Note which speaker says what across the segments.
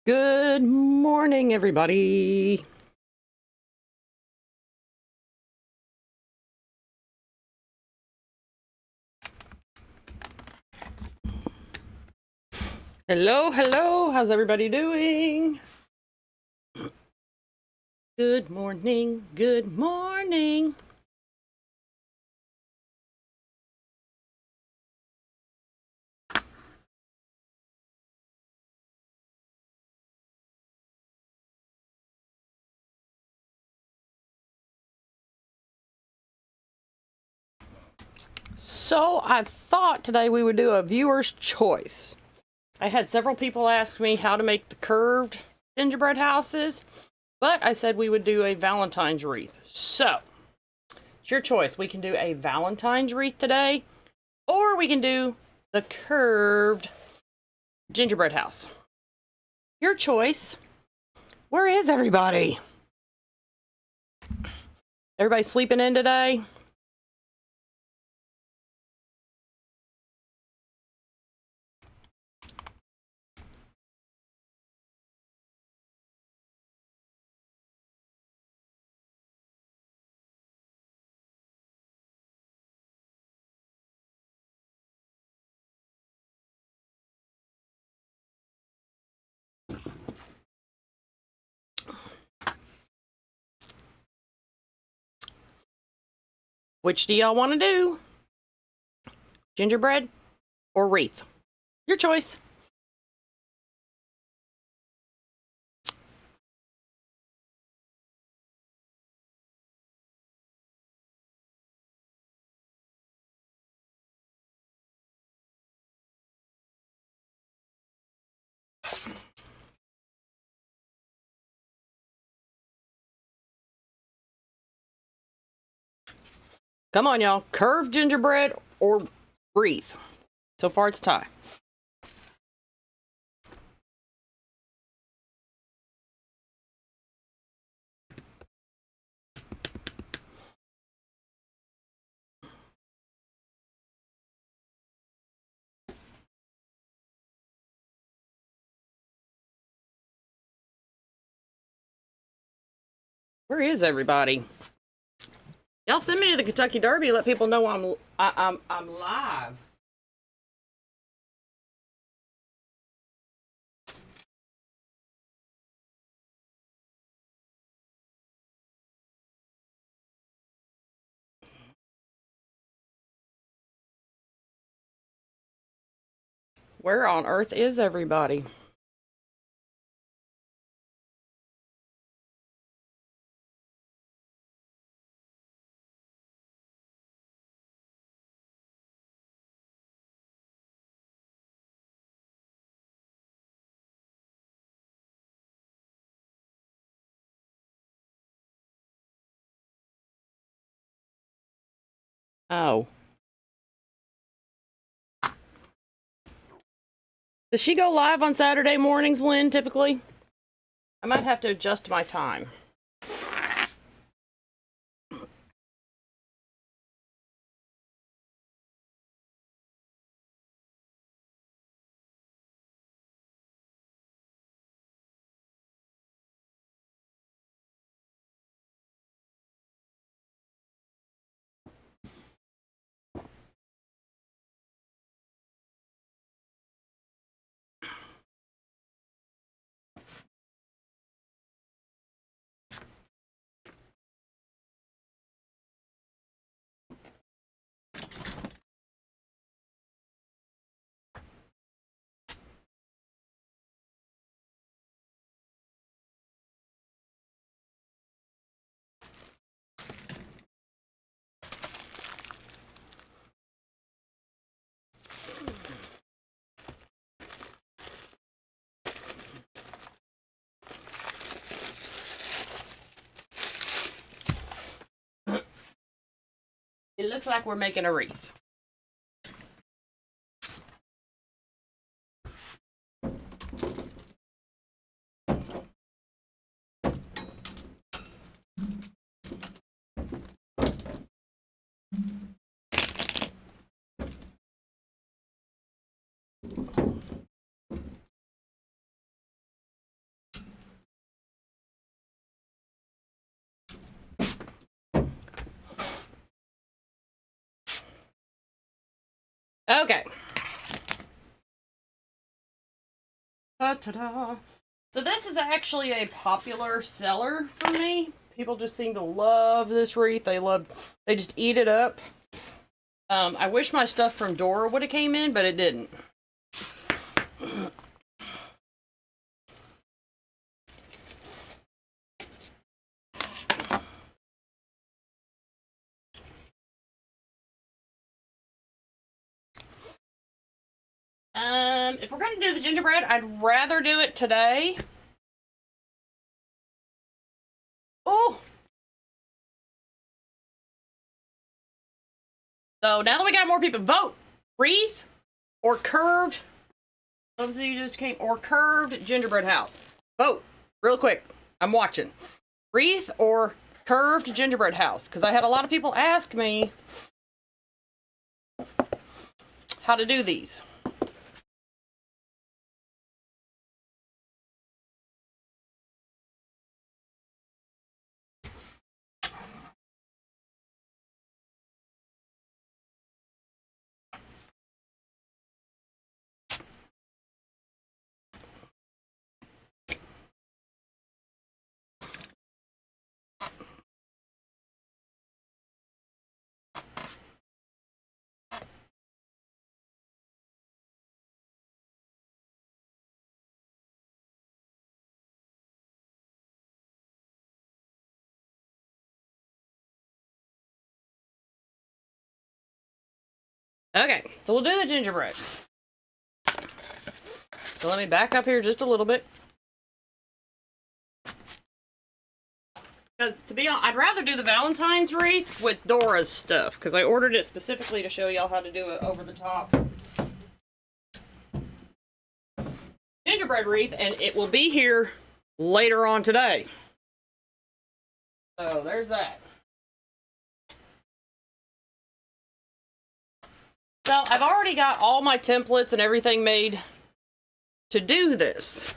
Speaker 1: Good morning, everybody. Hello, hello. How's everybody doing? Good morning, good morning. So I thought today we would do a viewer's choice. I had several people ask me how to make the curved gingerbread houses, but I said we would do a Valentine's wreath. So it's your choice. We can do a Valentine's wreath today, or we can do the curved gingerbread house. Your choice. Where is everybody? Everybody sleeping in today? Which do y'all want to do? Gingerbread or wreath? Your choice. Come on, y'all. Curved gingerbread or wreath? So far, it's tie. Where is everybody? Y'all send me to the Kentucky Derby. Let people know I'm live. Where on earth is everybody? Oh. Does she go live on Saturday mornings, Lynn, typically? I might have to adjust my time. It looks like we're making a wreath. Okay. Ta-ta-da. So this is actually a popular seller for me. People just seem to love this wreath. They just eat it up. I wish my stuff from Dora would have came in, but it didn't. If we're going to do the gingerbread, I'd rather do it today. Oh! So now that we got more people, vote! Wreath or curved, those of you just came, or curved gingerbread house. Vote, real quick. I'm watching. Wreath or curved gingerbread house? Because I had a lot of people ask me how to do these. Okay, so we'll do the gingerbread. So let me back up here just a little bit. Because to be honest, I'd rather do the Valentine's wreath with Dora's stuff. Because I ordered it specifically to show y'all how to do it over the top gingerbread wreath. And it will be here later on today. So there's that. So I've already got all my templates and everything made to do this.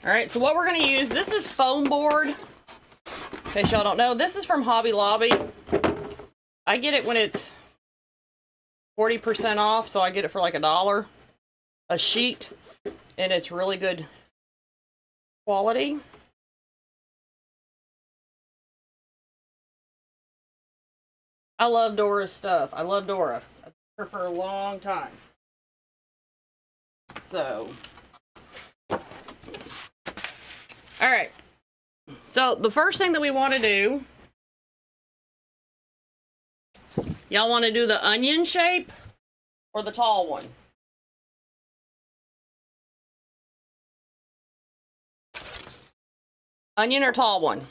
Speaker 1: Alright, so what we're going to use, this is foam board. In case y'all don't know, this is from Hobby Lobby. I get it when it's 40% off, so I get it for like $1 a sheet. And it's really good quality. I love Dora's stuff. I love Dora. I've had her for a long time. So, alright. So, the first thing that we want to do, y'all want to do the onion shape or the tall one? Onion or tall one?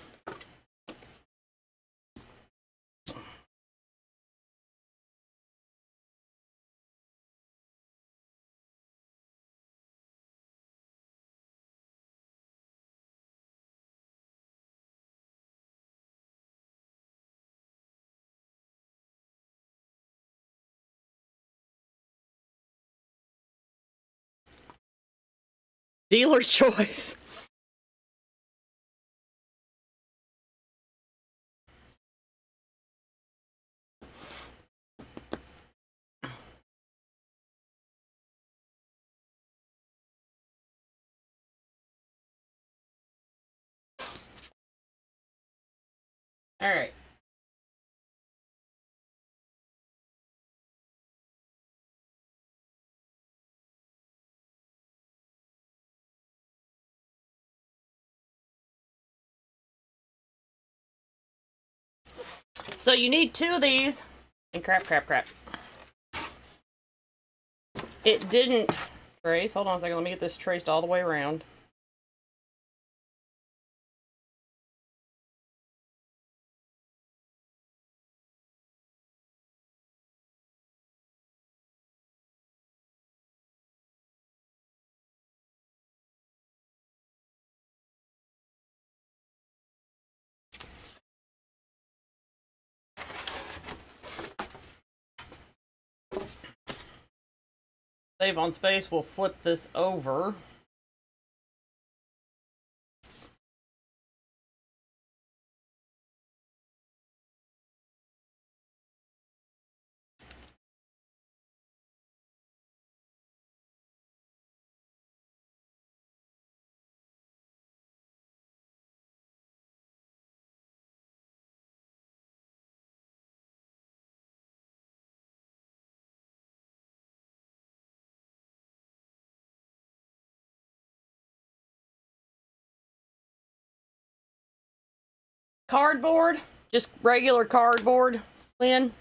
Speaker 1: Dealer's choice. Alright. So you need 2 of these. And crap. It didn't trace. Hold on a second. Let me get this traced all the way around. Save on space. We'll flip this over. cardboard, just regular cardboard, Lynn.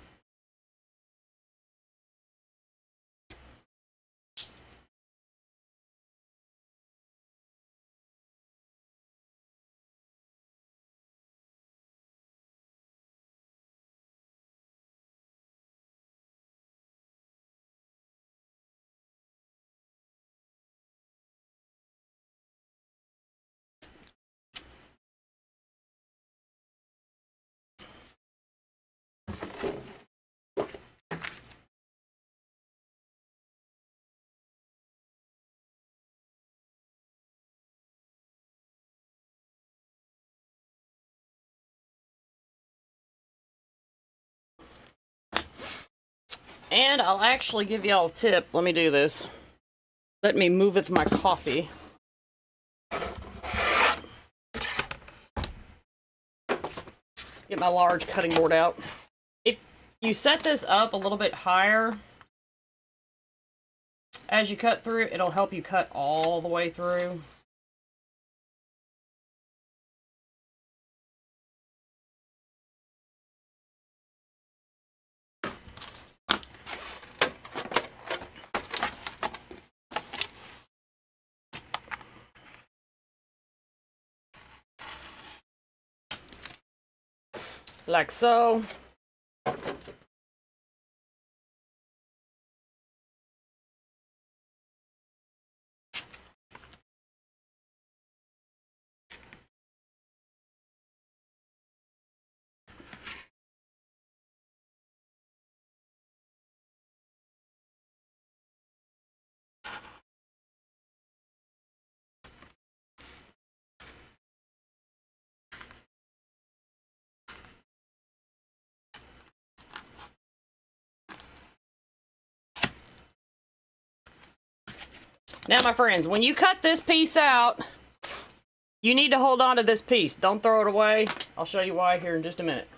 Speaker 1: And I'll actually give y'all a tip. Let me do this. Let me move with my coffee. Get my large cutting board out. If you set this up a little bit higher as you cut through, it'll help you cut all the way through. Like so. Now, my friends, when you cut this piece out, you need to hold on to this piece. Don't throw it away. I'll show you why here in just a minute.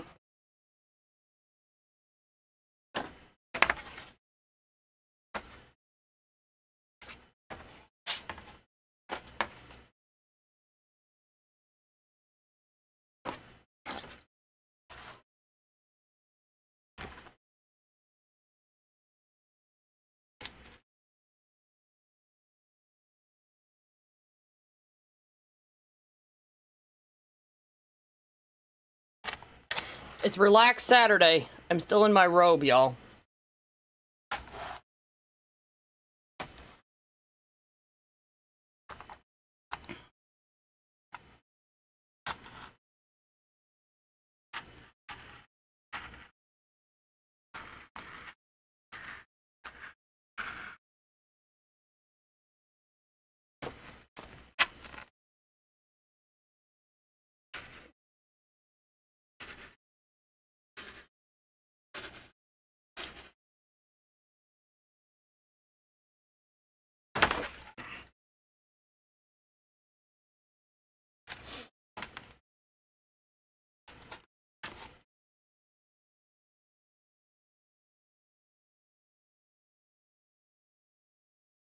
Speaker 1: It's Relaxed Saturday. I'm still in my robe, y'all.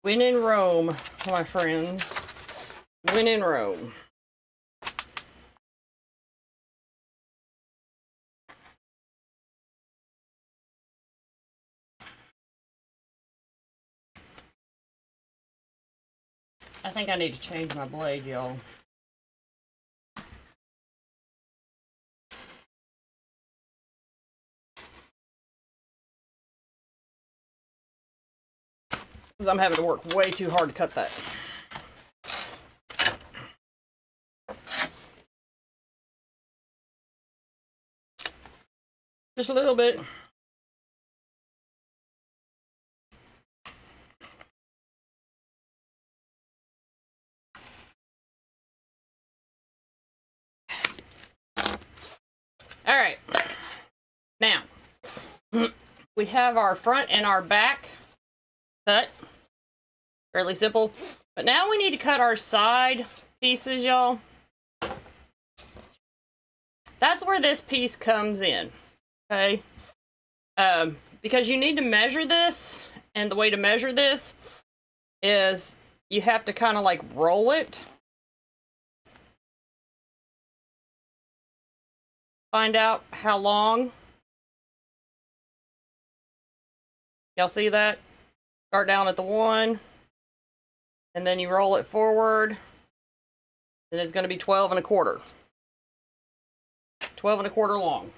Speaker 1: When in Rome, my friends. When in Rome. I think I need to change my blade, y'all. Because I'm having to work way too hard to cut that. Just a little bit. All right. Now, we have our front and our back cut. Fairly simple. But now we need to cut our side pieces, y'all. That's where this piece comes in. Okay? Because you need to measure this, and the way to measure this is you have to kind of like roll it. find out how long. Y'all see that? Start down at the 1, and then you roll it forward, and it's going to be 12 1/4. 12 1/4 long.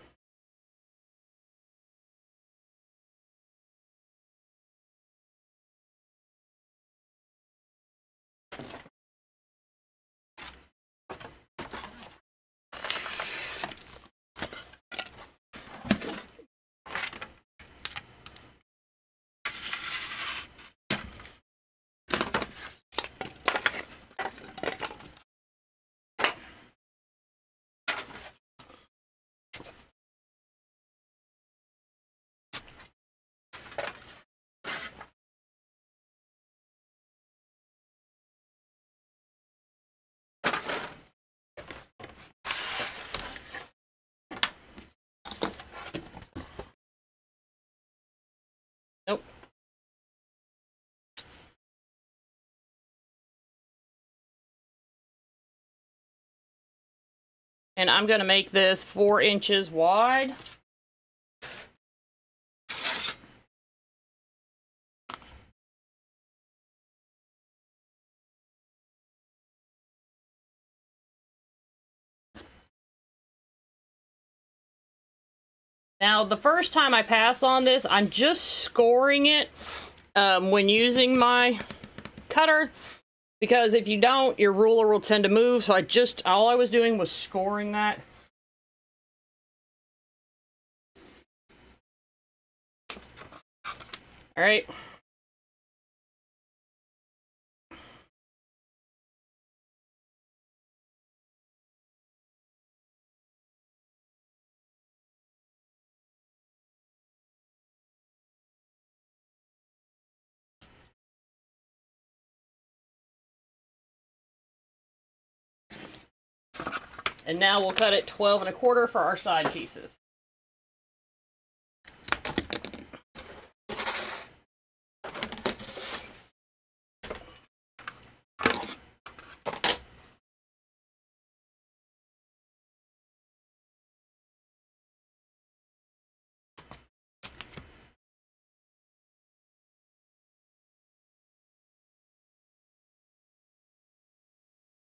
Speaker 1: Nope. And I'm going to make this 4 inches wide. Now, the first time I pass on this, I'm just scoring it when using my cutter, because if you don't, your ruler will tend to move. So all I was doing was scoring that. All right. And now we'll cut it 12 1/4 for our side pieces.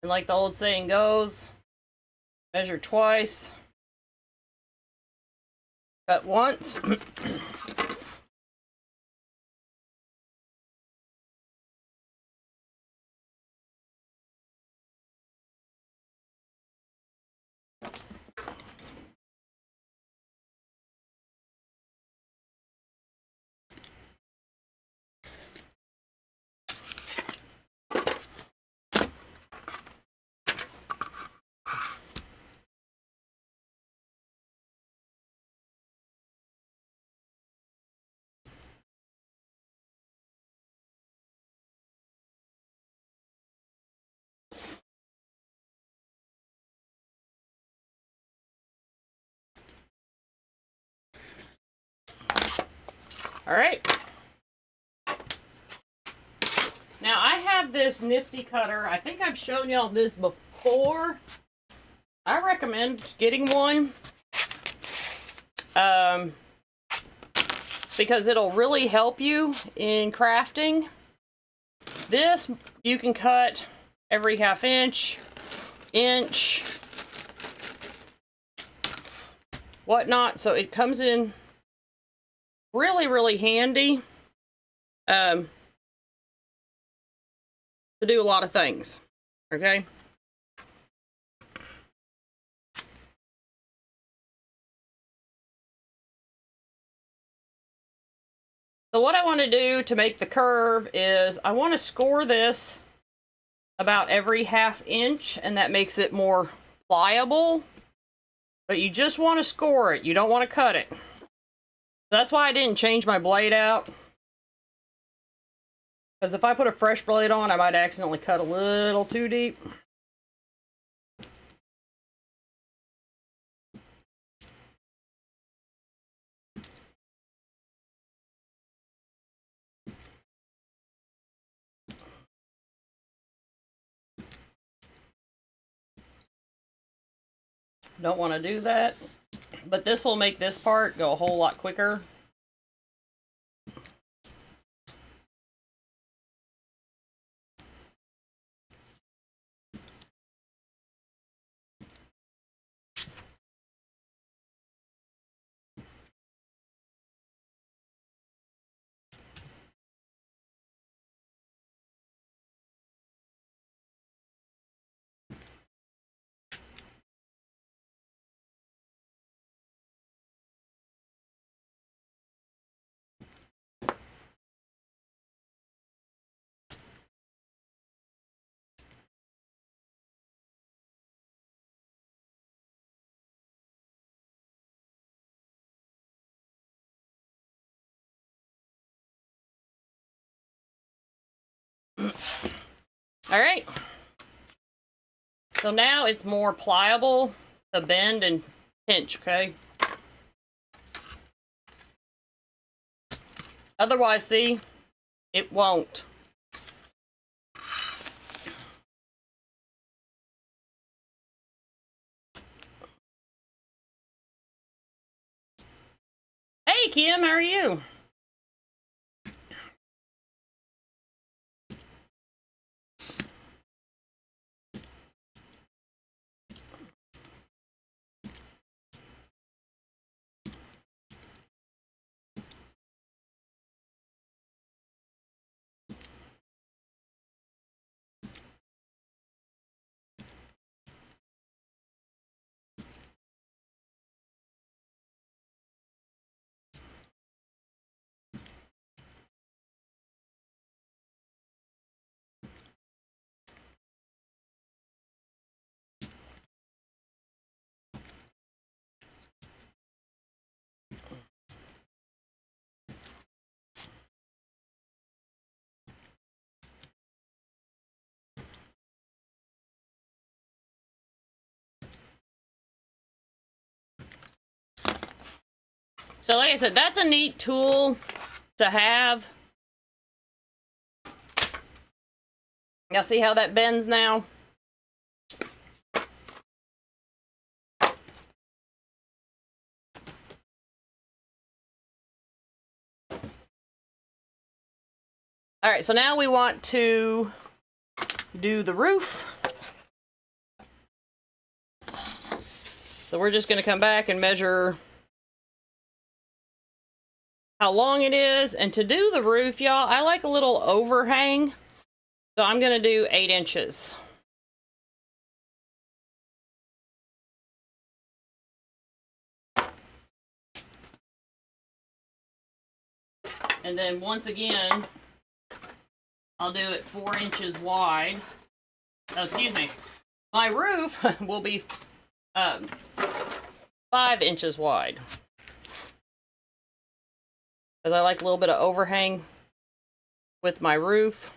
Speaker 1: And like the old saying goes, measure twice, cut once. All right. Now I have this nifty cutter. I think I've shown y'all this before. I recommend getting one because it'll really help you in crafting. This you can cut every 1/2 inch, whatnot. So it comes in really, really handy to do a lot of things. Okay. So what I want to do to make the curve is I want to score this about every 1/2 inch, and that makes it more pliable. But you just want to score it. You don't want to cut it. That's why I didn't change my blade out. Because if I put a fresh blade on, I might accidentally cut a little too deep. Don't want to do that. But this will make this part go a whole lot quicker. All right. So now it's more pliable to bend and pinch, okay? Otherwise, see, it won't. Hey, Kim, how are you? So like I said, that's a neat tool to have. Y'all see how that bends now? All right, so now we want to do the roof. So we're just going to come back and measure how long it is. And to do the roof, y'all, I like a little overhang. So I'm going to do 8 inches. And then once again, I'll do it 4 inches wide. Oh, excuse me. My roof will be 5 inches wide. Because I like a little bit of overhang with my roof.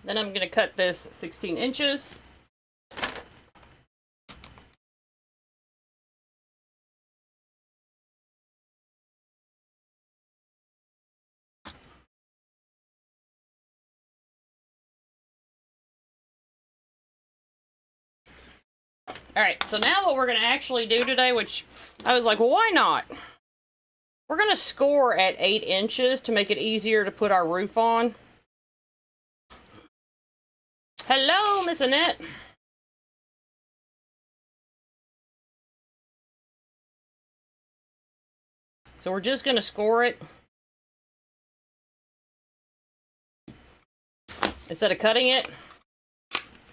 Speaker 1: Then I'm going to cut this 16 inches. All right, so now what we're going to actually do today, which I was like, well, why not? We're going to score at 8 inches to make it easier to put our roof on. Hello, Miss Annette. So we're just going to score it instead of cutting it.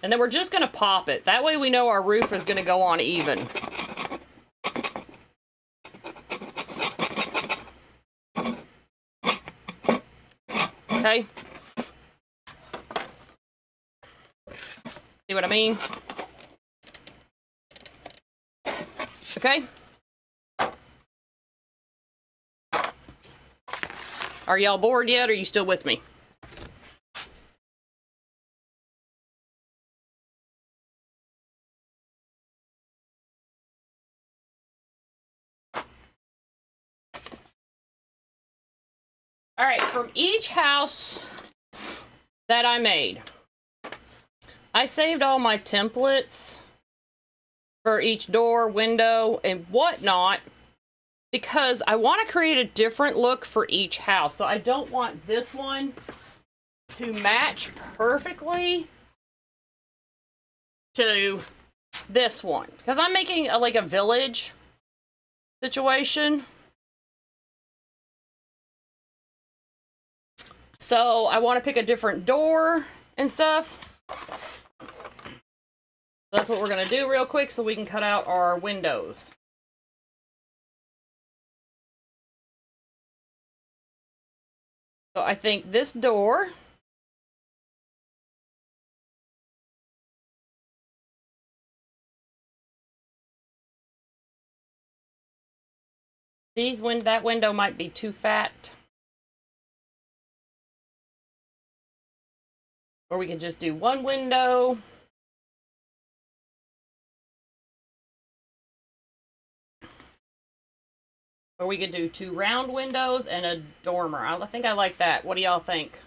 Speaker 1: And then we're just going to pop it. That way we know our roof is going to go on even. Okay. See what I mean? Okay. Are y'all bored yet, or are you still with me? All right, from each house that I made, I saved all my templates for each door, window, and whatnot, because I want to create a different look for each house. So I don't want this one to match perfectly to this one, because I'm making like a village situation. So I want to pick a different door and stuff. That's what we're going to do real quick so we can cut out our windows. So I think this door that window might be too fat. Or we can just do one window. Or we could do 2 round windows and a dormer. I think I like that. What do y'all think?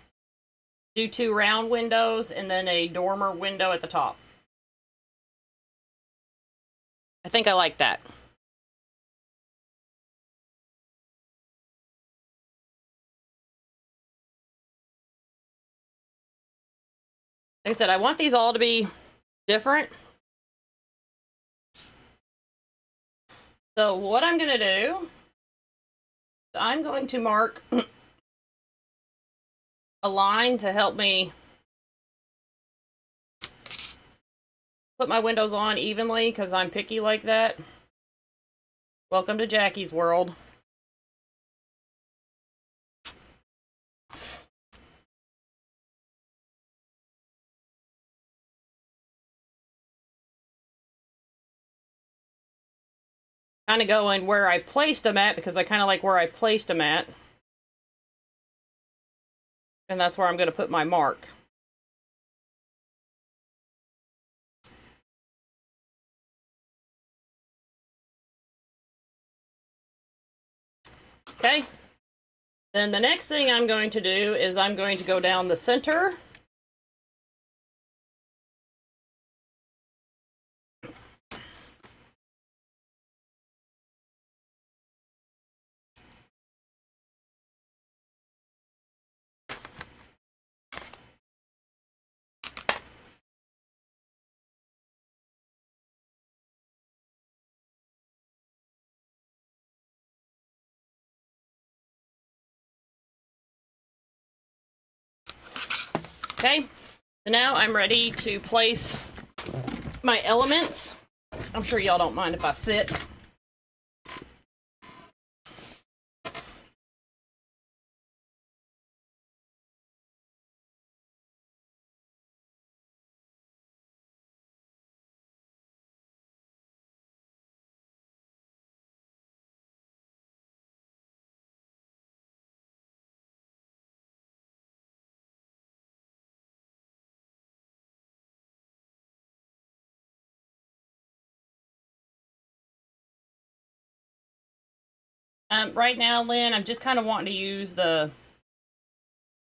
Speaker 1: Do 2 round windows and then a dormer window at the top. I think I like that. Like I said, I want these all to be different. So what I'm going to do, I'm going to mark a line to help me put my windows on evenly, because I'm picky like that. Welcome to Jackie's world. Kind of going where I placed them at, because I kind of like where I placed them at. And that's where I'm going to put my mark. Okay. Then the next thing I'm going to do is I'm going to go down the center. Okay, so now I'm ready to place my elements. I'm sure y'all don't mind if I sit. Right now, Lynn, I'm just kind of wanting to use the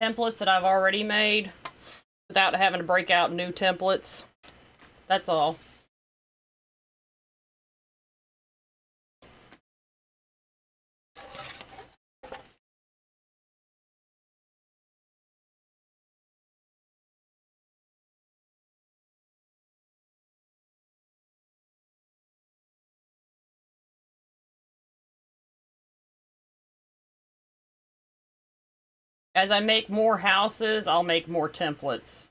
Speaker 1: templates that I've already made without having to break out new templates. That's all. As I make more houses, I'll make more templates.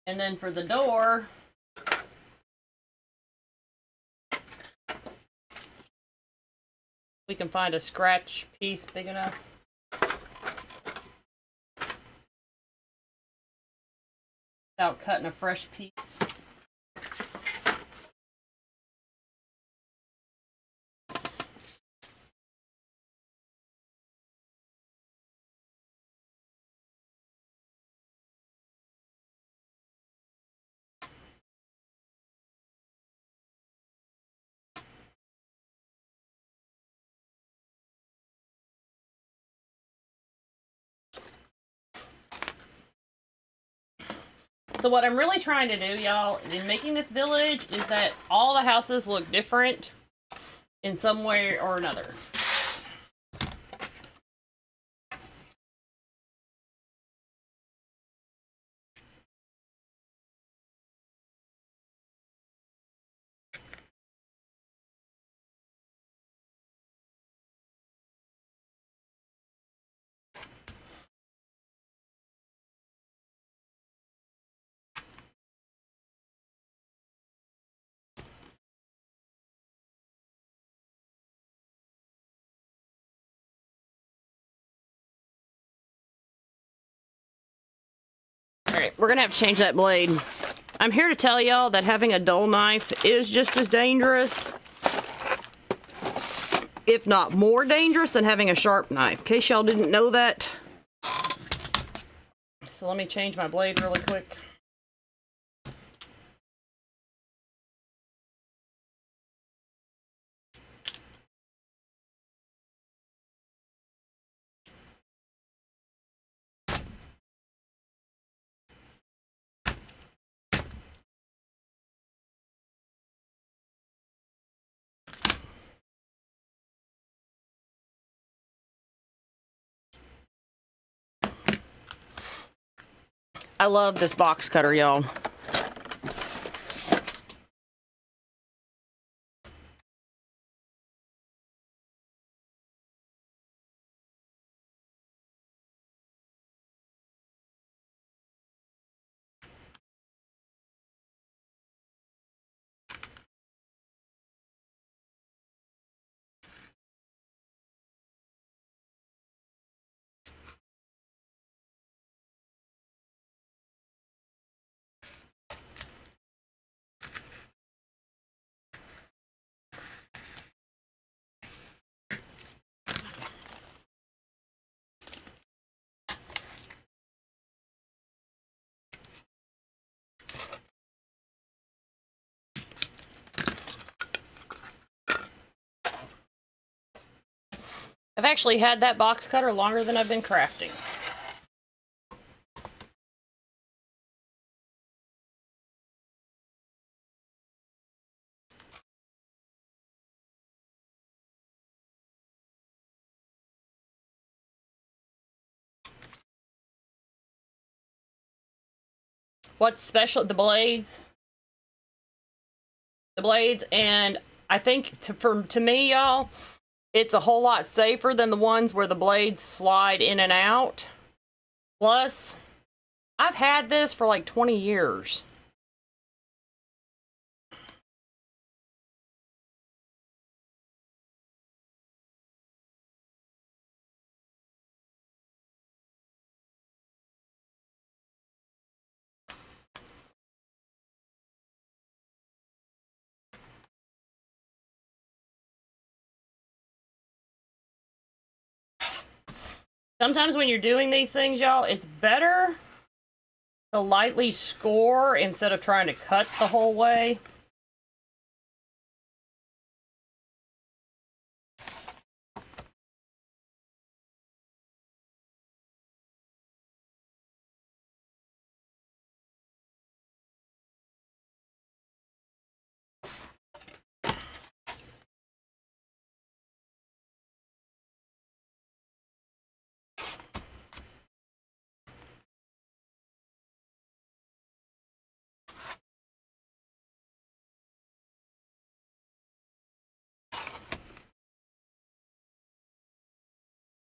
Speaker 1: And then for the door, we can find a scratch piece big enough. Without cutting a fresh piece. So what I'm really trying to do, y'all, in making this village is that all the houses look different in some way or another. Alright, we're gonna have to change that blade. I'm here to tell y'all that having a dull knife is just as dangerous, if not more dangerous, than having a sharp knife. In case y'all didn't know that. So let me change my blade really quick. I love this box cutter, y'all. I've actually had that box cutter longer than I've been crafting. What's special? The blades. The blades, and I think to me, y'all, it's a whole lot safer than the ones where the blades slide in and out. Plus, I've had this for like 20 years. Sometimes when you're doing these things, y'all, it's better to lightly score instead of trying to cut the whole way.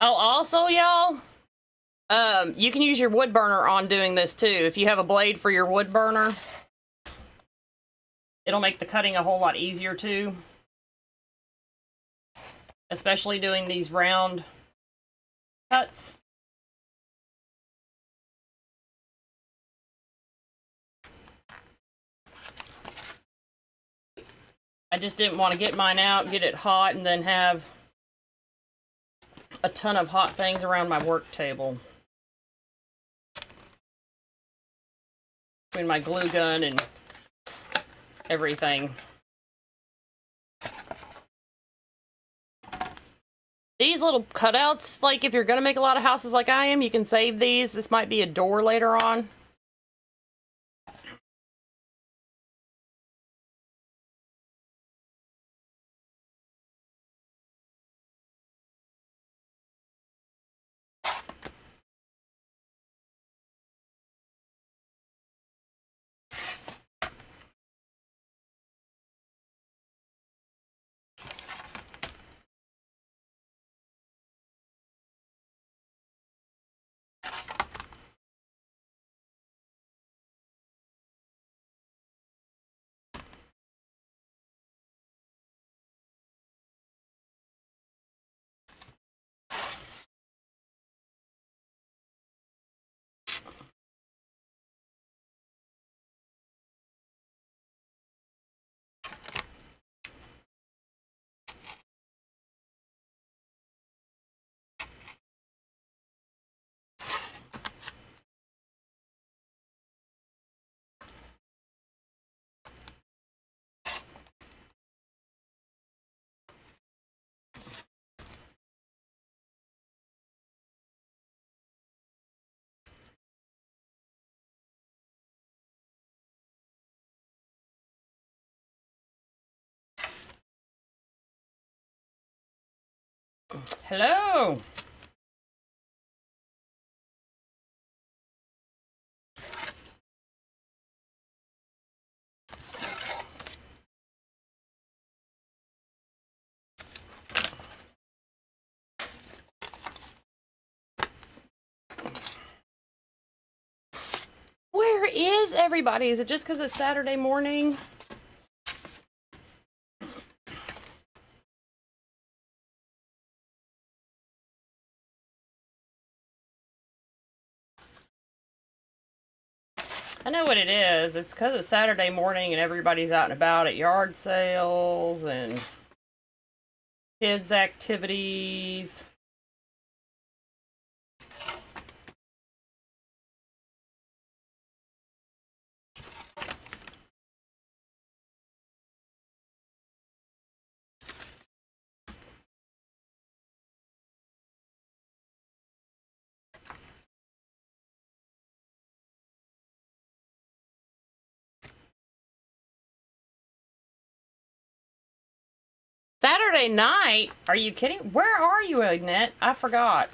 Speaker 1: Oh, also, y'all, you can use your wood burner on doing this too. If you have a blade for your wood burner, it'll make the cutting a whole lot easier too. Especially doing these round cuts. I just didn't want to get mine out, get it hot, and then have a ton of hot things around my work table. Between my glue gun and everything. These little cutouts, like if you're going to make a lot of houses like I am, you can save these. This might be a door later on. Hello. Where is everybody? Is it just because it's Saturday morning? I know what it is. It's because it's Saturday morning and everybody's out and about at yard sales and kids' activities. Saturday night? Are you kidding? Where are you, Annette? I forgot.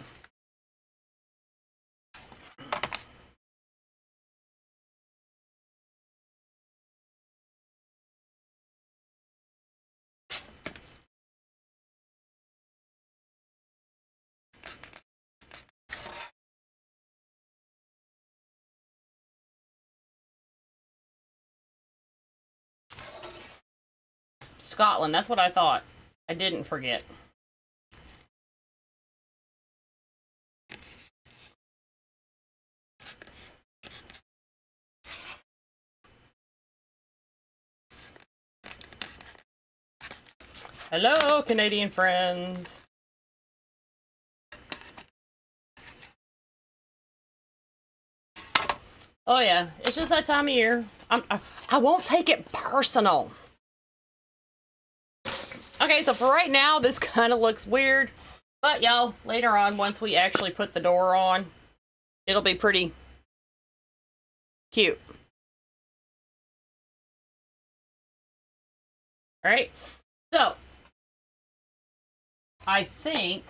Speaker 1: Scotland, that's what I thought. I didn't forget. Hello, Canadian friends. Oh yeah, it's just that time of year. I won't take it personal. Okay, so for right now, this kind of looks weird. But y'all, later on, once we actually put the door on, it'll be pretty cute. Alright, so I think,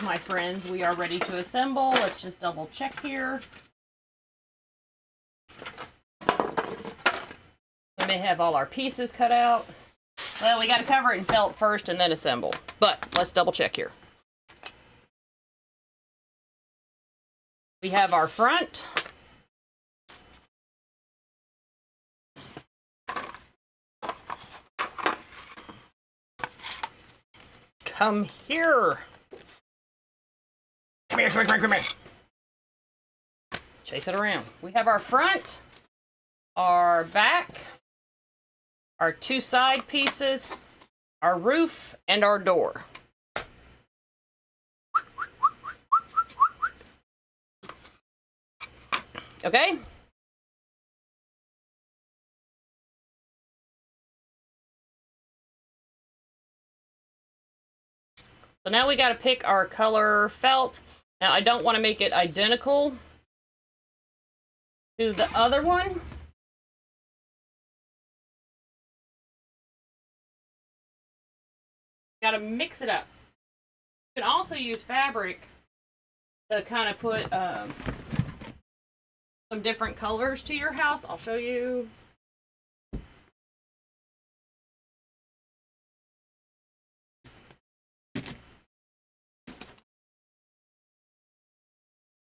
Speaker 1: my friends, we are ready to assemble. Let's just double check here. We may have all our pieces cut out. Well, we got to cover it in felt first and then assemble. But let's double check here. We have our front. Come here. Come here, come here, come here. Chase it around. We have our front, our back, our two side pieces, our roof, and our door. Okay? So now we got to pick our color felt. Now I don't want to make it identical to the other one. Got to mix it up. You can also use fabric to kind of put some different colors to your house. I'll show you.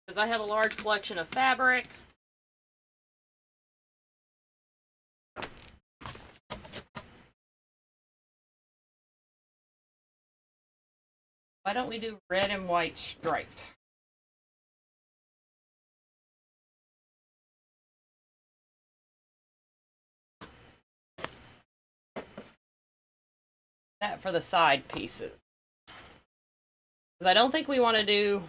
Speaker 1: Because I have a large collection of fabric. Why don't we do red and white stripe? That for the side pieces. Because I don't think we want to do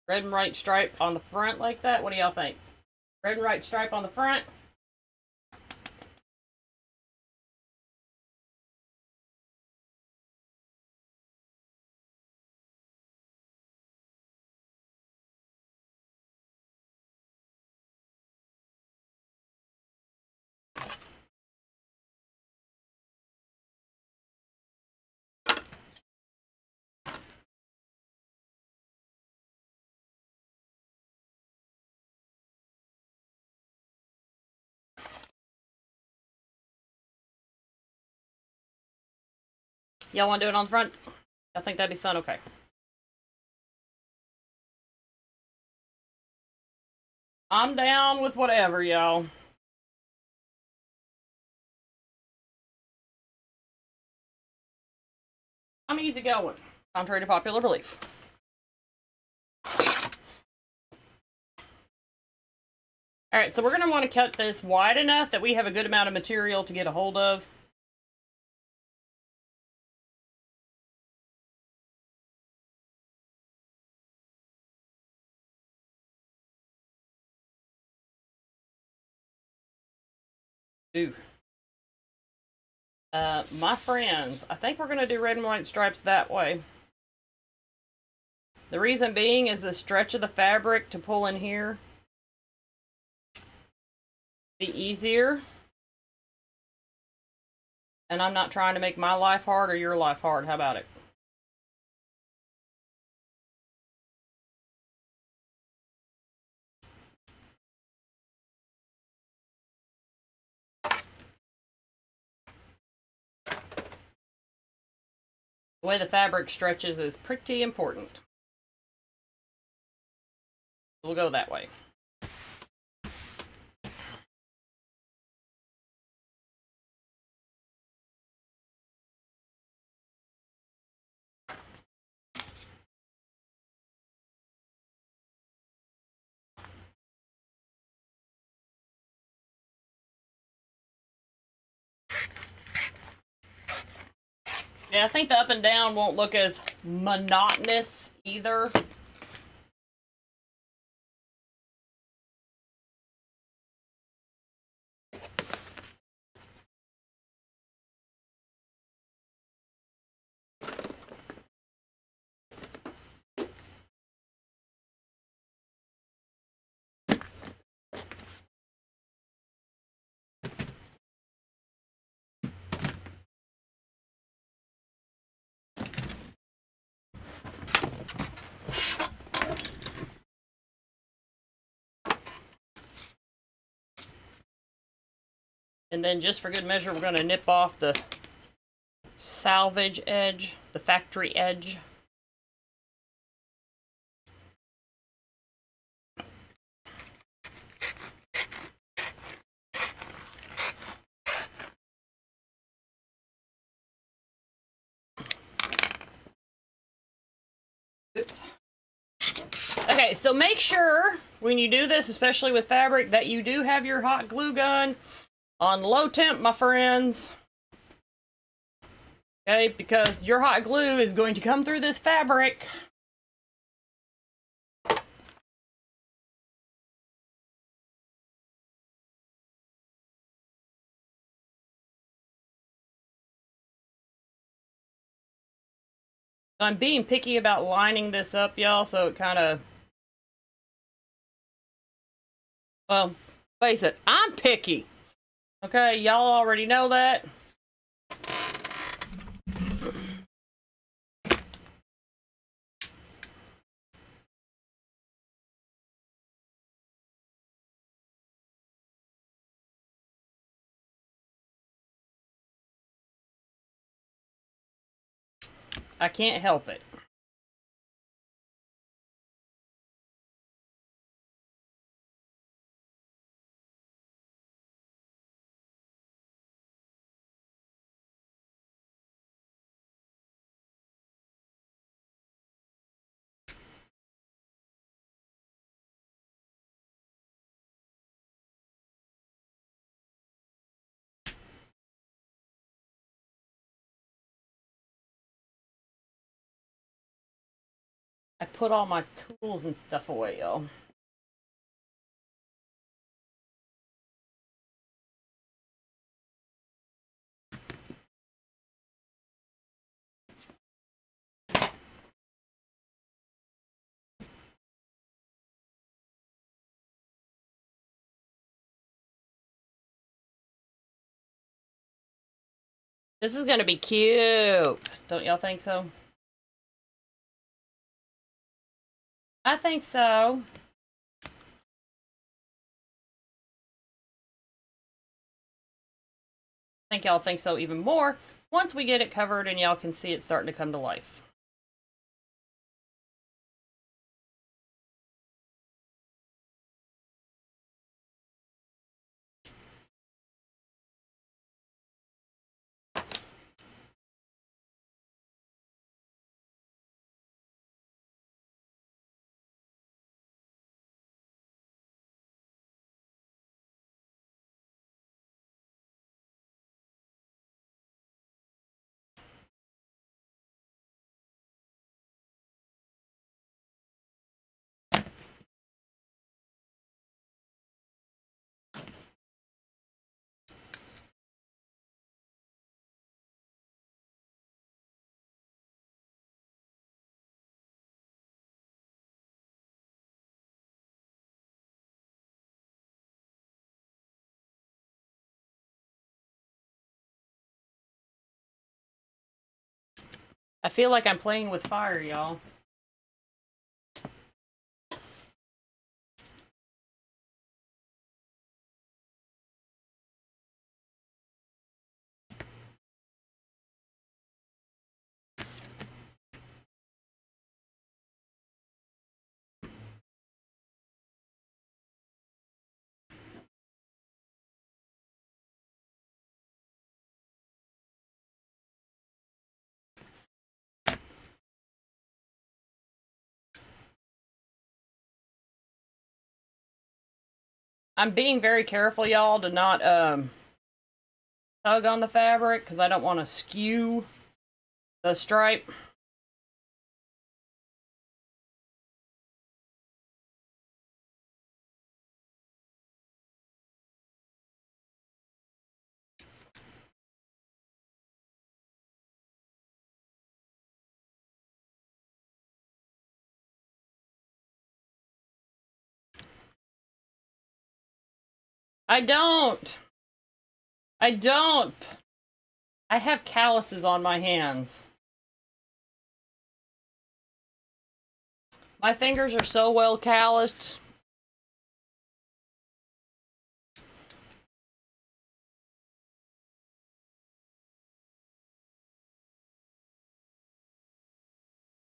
Speaker 1: red and white stripe on the front like that. What do y'all think? Red and white stripe on the front. Y'all want to do it on the front? I think that'd be fun. Okay. I'm down with whatever, y'all. I'm easy going, contrary to popular belief. Alright, so we're going to want to cut this wide enough that we have a good amount of material to get a hold of. Ooh. My friends, I think we're going to do red and white stripes that way. The reason being is the stretch of the fabric to pull in here be easier. And I'm not trying to make my life hard or your life hard. How about it? The way the fabric stretches is pretty important. We'll go that way. Yeah, I think the up and down won't look as monotonous either. And then just for good measure, we're going to nip off the salvage edge, the factory edge. Oops. Okay, so make sure when you do this, especially with fabric, that you do have your hot glue gun on low temp, my friends. Okay, because your hot glue is going to come through this fabric. I'm being picky about lining this up, y'all, so it kind of... Well, face it, I'm picky. Okay, y'all already know that. I can't help it. I put all my tools and stuff away, y'all. This is gonna be cute. Don't y'all think so? I think so. I think y'all think so even more once we get it covered and y'all can see it starting to come to life. I feel like I'm playing with fire, y'all. I'm being very careful, y'all, to not tug on the fabric because I don't want to skew the stripe. I don't. I don't. I have calluses on my hands. My fingers are so well calloused.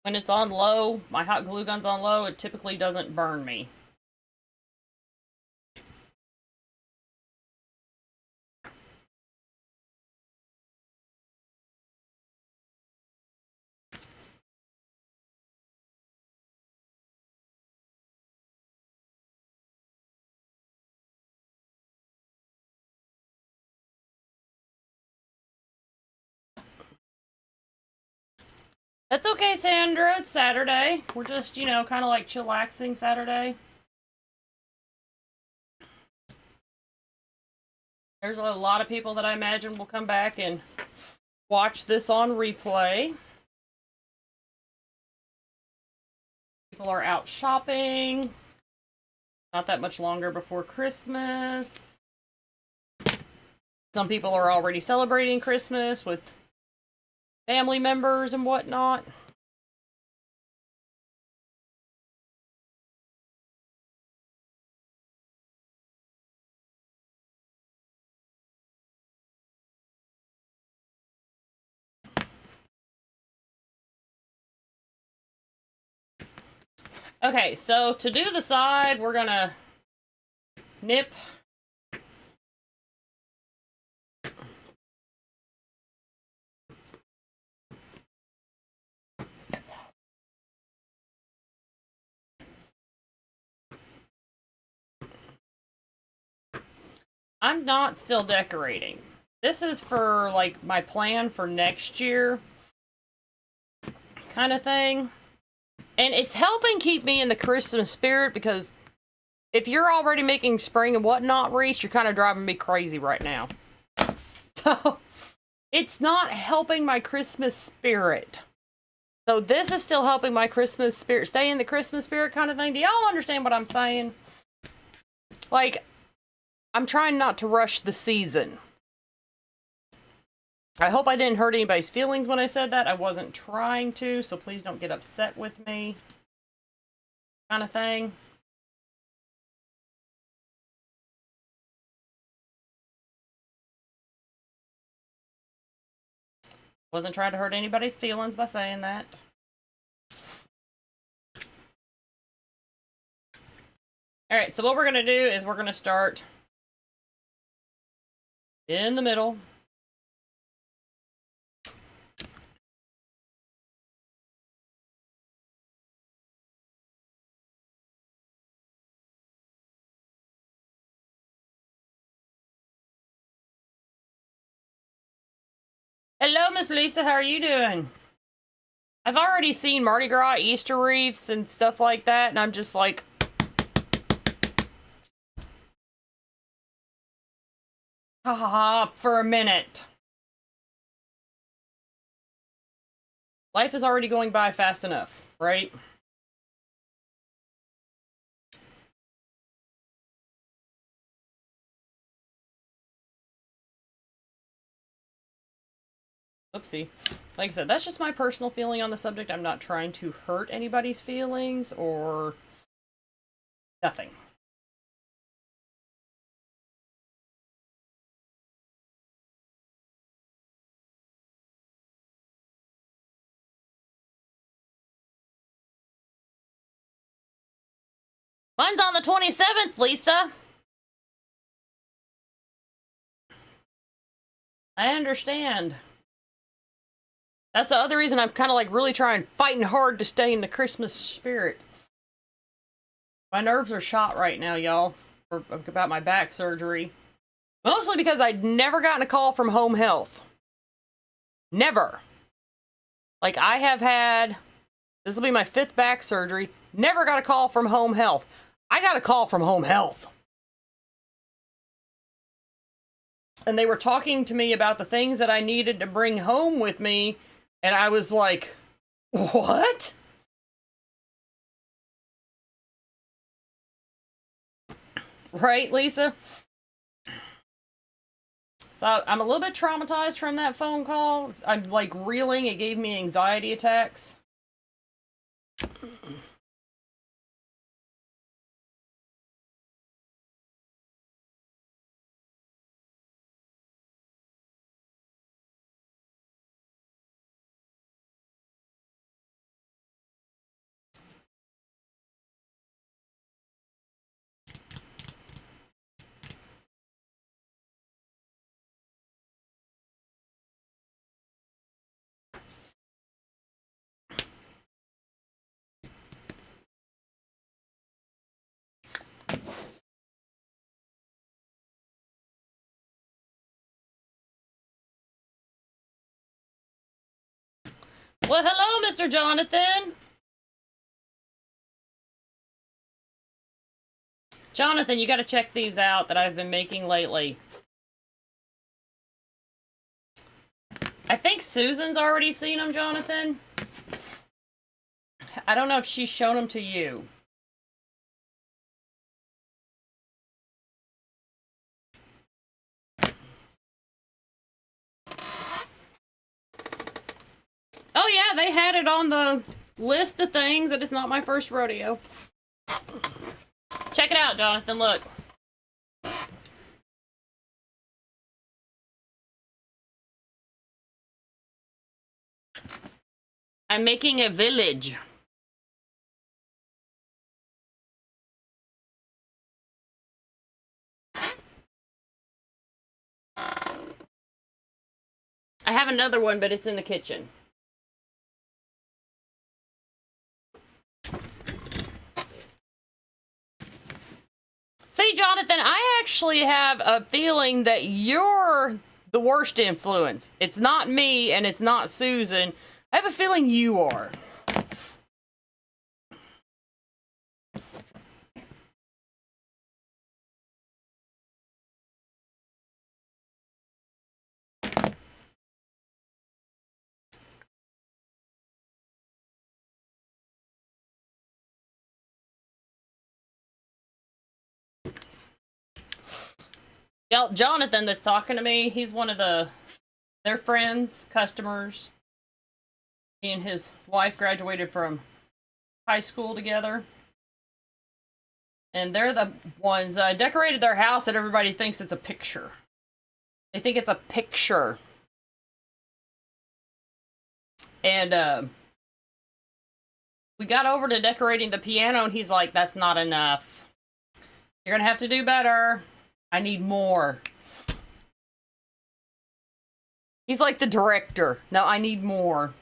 Speaker 1: When it's on low, my hot glue gun's on low, it typically doesn't burn me. That's okay, Sandra. It's Saturday. We're just, you know, kind of like chillaxing Saturday. There's a lot of people that I imagine will come back and watch this on replay. People are out shopping. Not that much longer before Christmas. Some people are already celebrating Christmas with family members and whatnot. Okay, so to do the side, we're gonna nip I'm not still decorating. This is for like my plan for next year kind of thing. And it's helping keep me in the Christmas spirit because if you're already making spring and whatnot wreaths, you're kind of driving me crazy right now. So it's not helping my Christmas spirit. So this is still helping my Christmas spirit, stay in the Christmas spirit kind of thing. Do y'all understand what I'm saying? Like, I'm trying not to rush the season. I hope I didn't hurt anybody's feelings when I said that. I wasn't trying to, so please don't get upset with me. Kind of thing. Wasn't trying to hurt anybody's feelings by saying that. Alright, so what we're going to do is we're going to start in the middle. Hello, Miss Lisa. How are you doing? I've already seen Mardi Gras Easter wreaths and stuff like that, and I'm just like, ha ha ha, for a minute. Life is already going by fast enough, right? Oopsie. Like I said, that's just my personal feeling on the subject. I'm not trying to hurt anybody's feelings or nothing. Mine's on the 27th, Lisa. I understand. That's the other reason I'm kind of like really fighting hard to stay in the Christmas spirit. My nerves are shot right now, y'all, about my back surgery. Mostly because I'd never gotten a call from home health. Never. Like, I have had, this will be my 5th back surgery, never got a call from home health. I got a call from home health. And they were talking to me about the things that I needed to bring home with me, and I was like, what? Right, Lisa? So I'm a little bit traumatized from that phone call. I'm like reeling. It gave me anxiety attacks. Well, hello, Mr. Jonathan. Jonathan, you got to check these out that I've been making lately. I think Susan's already seen them, Jonathan. I don't know if she's shown them to you. Oh yeah, they had it on the list of things that it's not my first rodeo. Check it out, Jonathan, look. I'm making a village. I have another one, but it's in the kitchen. See, Jonathan, I actually have a feeling that you're the worst influence. It's not me and it's not Susan. I have a feeling you are. Jonathan that's talking to me, he's one of their friends, customers. He and his wife graduated from high school together. And they're the ones decorated their house that everybody thinks it's a picture. They think it's a picture. And we got over to decorating the piano and he's like, that's not enough. You're gonna have to do better. I need more. He's like the director. No, I need more.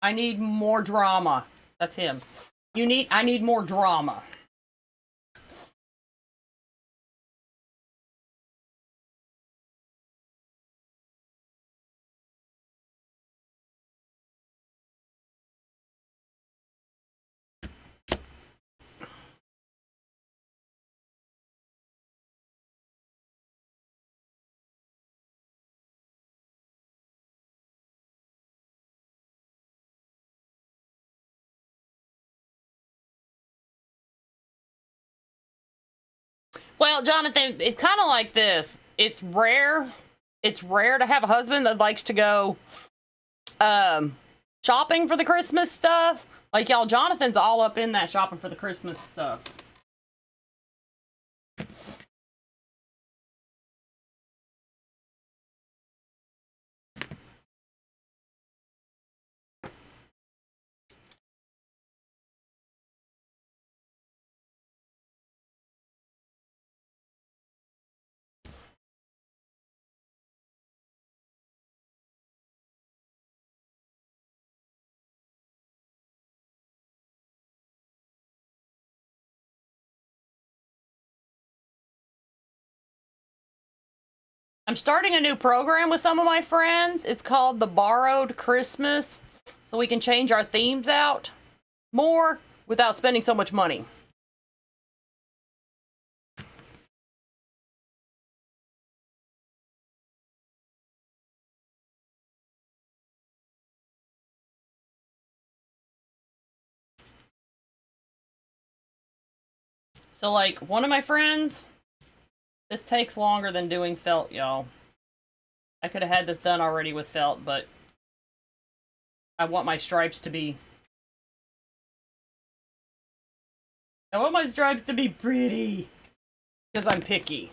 Speaker 1: I need more drama. That's him. I need more drama. Well, Jonathan, it's kind of like this. It's rare. It's rare to have a husband that likes to go shopping for the Christmas stuff. Like y'all, Jonathan's all up in that shopping for the Christmas stuff. I'm starting a new program with some of my friends. It's called the Borrowed Christmas. So we can change our themes out more without spending so much money. So like one of my friends, this takes longer than doing felt, y'all. I could have had this done already with felt, but I want my stripes to be... I want my stripes to be pretty. Because I'm picky.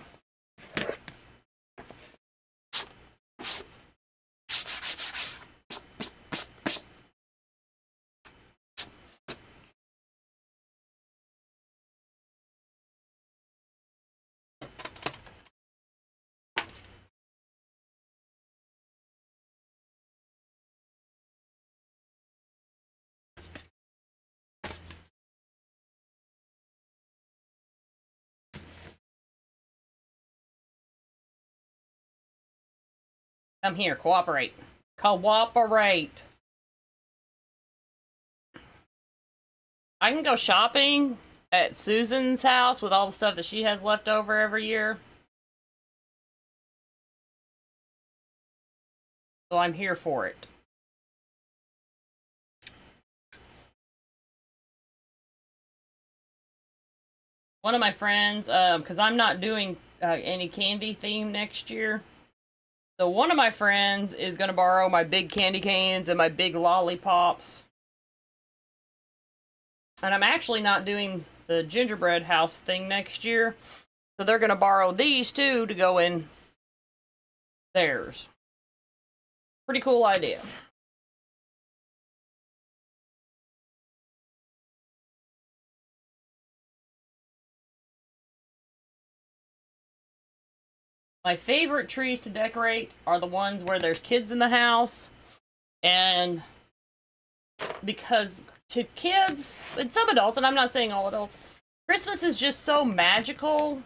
Speaker 1: Come here, cooperate. Cooperate. I can go shopping at Susan's house with all the stuff that she has left over every year. So I'm here for it. One of my friends, because I'm not doing any candy theme next year. So one of my friends is going to borrow my big candy canes and my big lollipops. And I'm actually not doing the gingerbread house thing next year. So they're going to borrow these too to go in theirs. Pretty cool idea. My favorite trees to decorate are the ones where there's kids in the house. And because to kids, and some adults, and I'm not saying all adults, Christmas is just so magical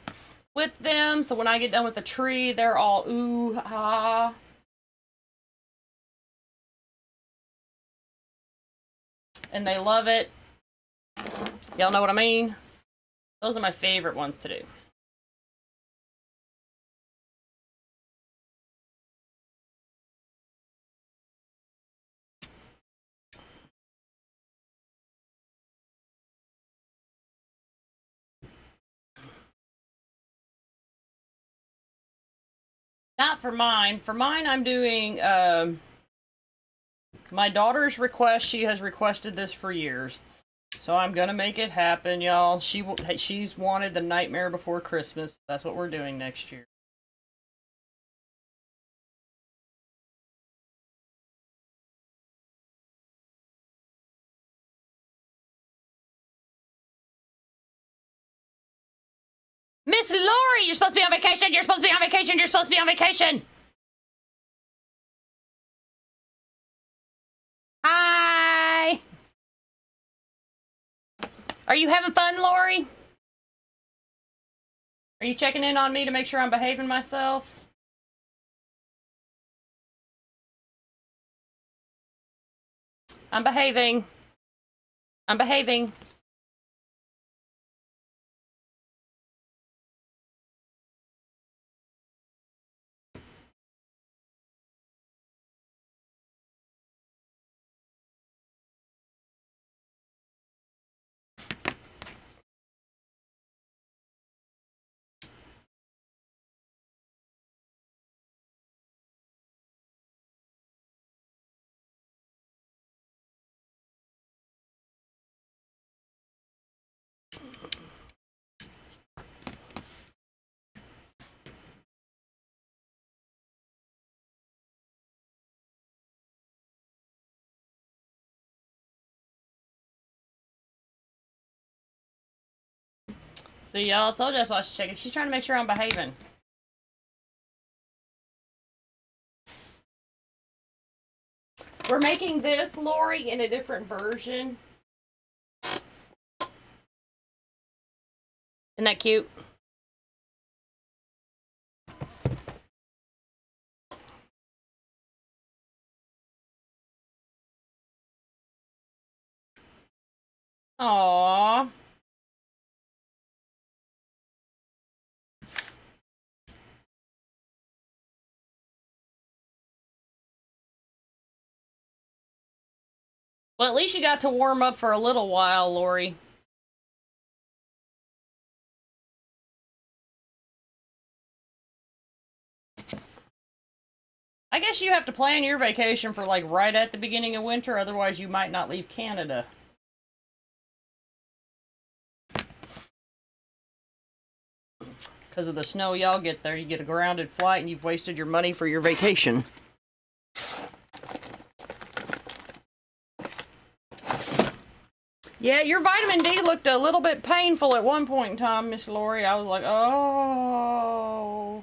Speaker 1: with them. So when I get done with the tree, they're all ooh, ah. And they love it. Y'all know what I mean? Those are my favorite ones to do. Not for mine. For mine, I'm doing my daughter's request. She has requested this for years. So I'm gonna make it happen, y'all. She's wanted the Nightmare Before Christmas. That's what we're doing next year. Miss Laurie, you're supposed to be on vacation. You're supposed to be on vacation. You're supposed to be on vacation. Hi. Are you having fun, Laurie? Are you checking in on me to make sure I'm behaving myself? I'm behaving. I'm behaving. See, y'all, I told you that's why she's checking. She's trying to make sure I'm behaving. We're making this, Laurie, in a different version. Isn't that cute? Aww. Well, at least you got to warm up for a little while, Laurie. I guess you have to plan your vacation for like right at the beginning of winter, otherwise you might not leave Canada. Because of the snow y'all get there, you get a grounded flight and you've wasted your money for your vacation. Yeah, your vitamin D looked a little bit painful at one point in time, Miss Laurie. I was like, oh.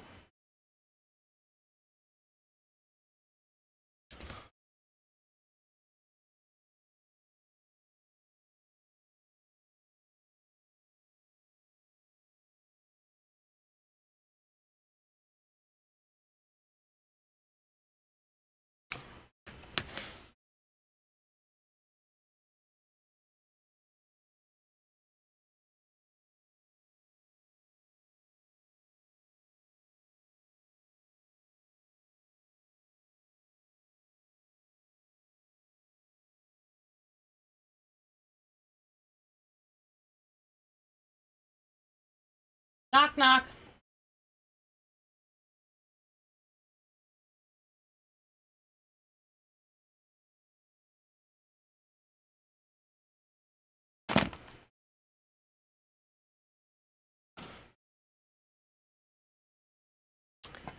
Speaker 1: Knock, knock.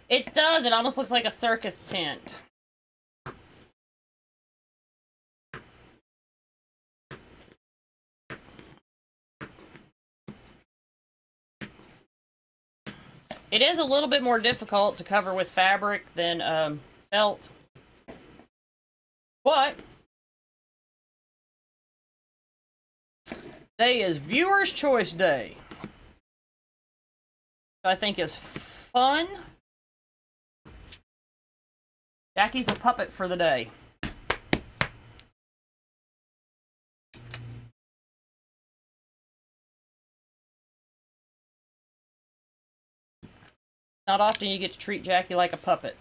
Speaker 1: It does. It almost looks like a circus tent. It is a little bit more difficult to cover with fabric than felt. But today is Viewer's Choice Day. I think is fun. Jackie's a puppet for the day. Not often you get to treat Jackie like a puppet.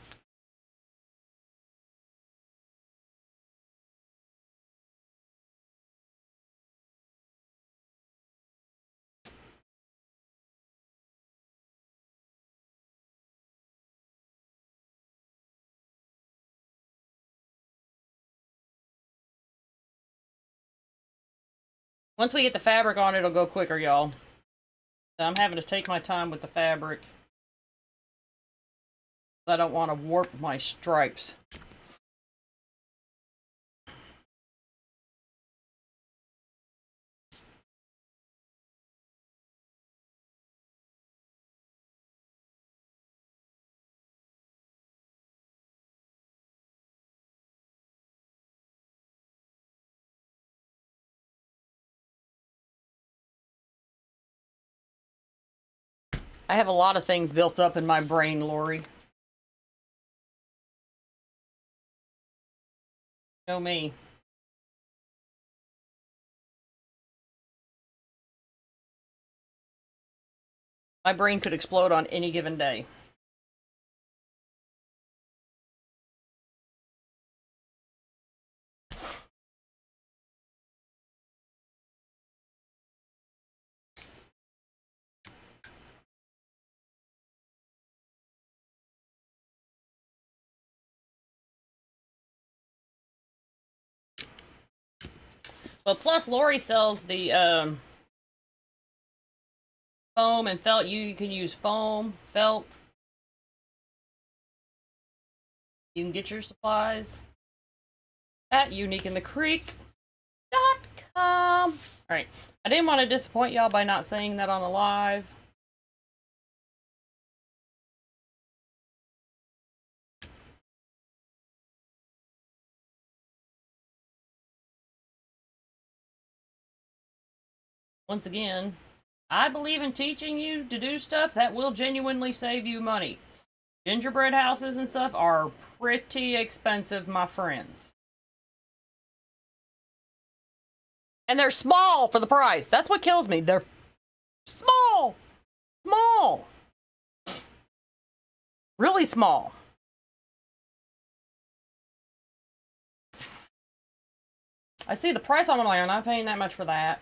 Speaker 1: Once we get the fabric on, it'll go quicker, y'all. I'm having to take my time with the fabric. I don't want to warp my stripes. I have a lot of things built up in my brain, Laurie. You know me. My brain could explode on any given day. Well, plus Laurie sells the foam and felt. You can use foam, felt. You can get your supplies at uniqueinthecreek.com. Alright, I didn't want to disappoint y'all by not saying that on the live. Once again, I believe in teaching you to do stuff that will genuinely save you money. Gingerbread houses and stuff are pretty expensive, my friends. And they're small for the price. That's what kills me. They're small. Small. Really small. I see the price on one, I'm not paying that much for that.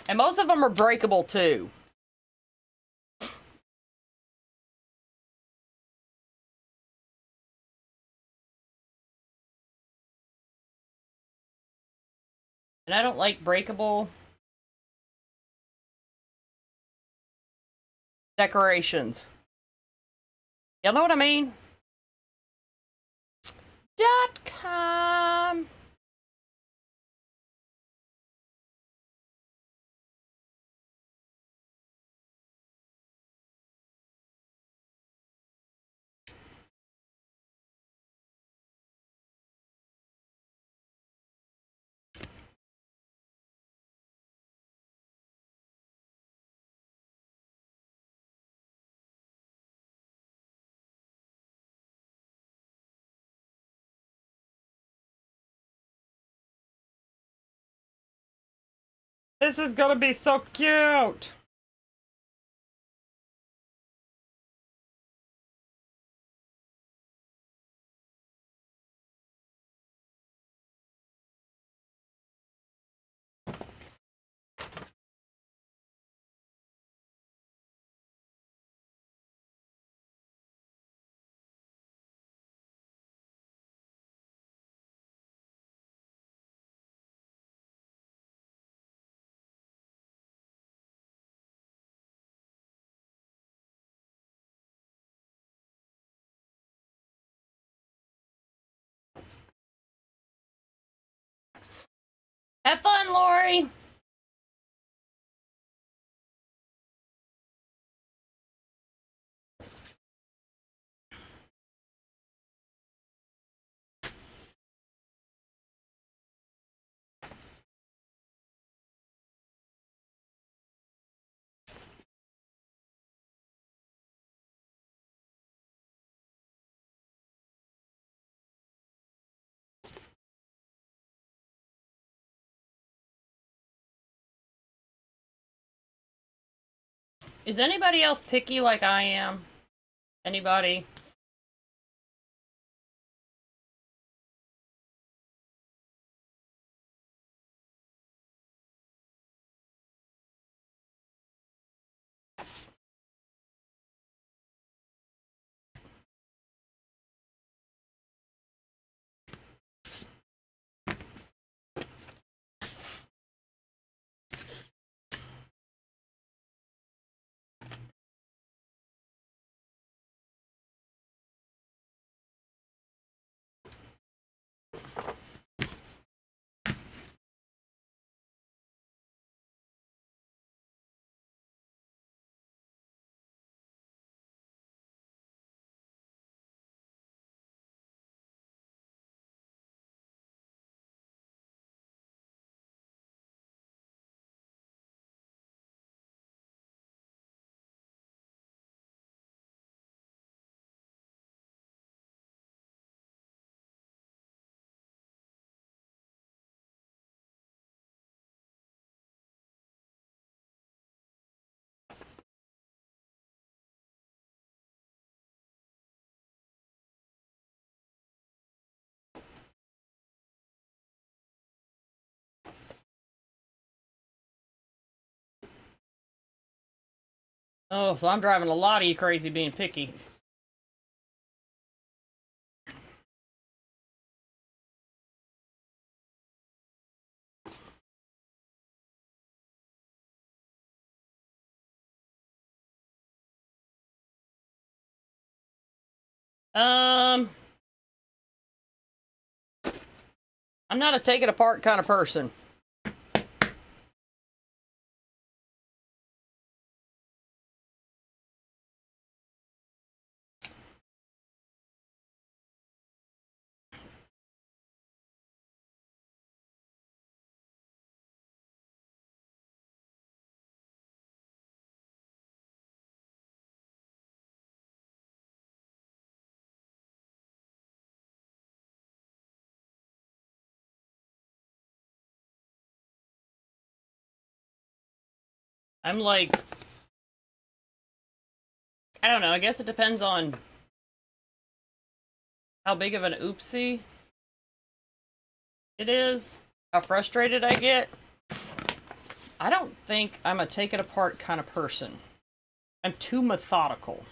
Speaker 1: And most of them are breakable too. And I don't like breakable decorations. Y'all know what I mean? .com. This is gonna be so cute. Laurie. Is anybody else picky like I am? Anybody? Oh, so I'm driving a lot of you crazy being picky. I'm not a take it apart kind of person. I'm like, I don't know, I guess it depends on how big of an oopsie it is, how frustrated I get. I don't think I'm a take it apart kind of person. I'm too methodical.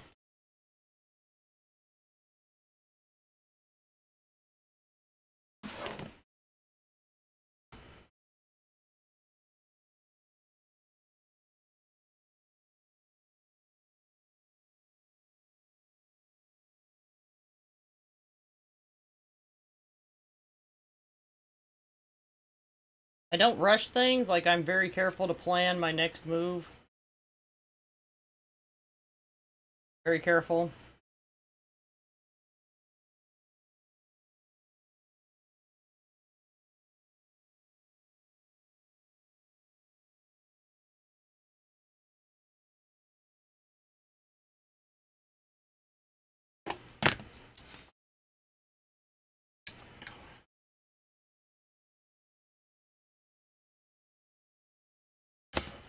Speaker 1: I don't rush things, like I'm very careful to plan my next move. Very careful.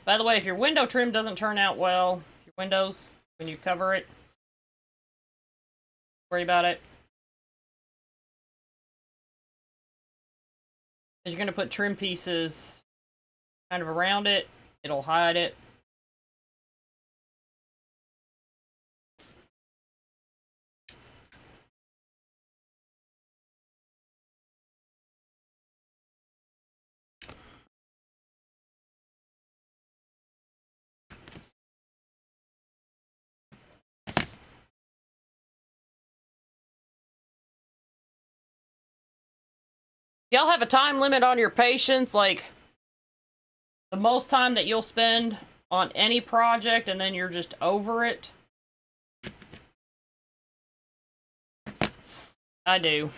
Speaker 1: By the way, if your window trim doesn't turn out well, your windows, when you cover it, worry about it. Because you're going to put trim pieces kind of around it. It'll hide it. Y'all have a time limit on your patience, like the most time that you'll spend on any project and then you're just over it? I do.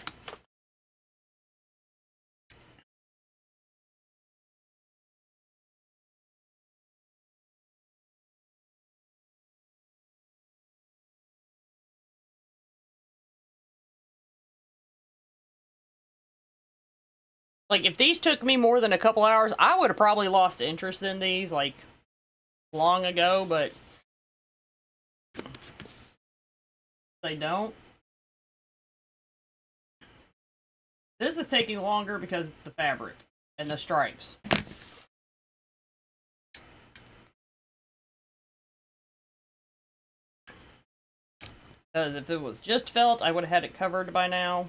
Speaker 1: Like, if these took me more than a couple hours, I would have probably lost interest in these, like, long ago, but they don't. This is taking longer because of the fabric and the stripes. Because if it was just felt, I would have had it covered by now.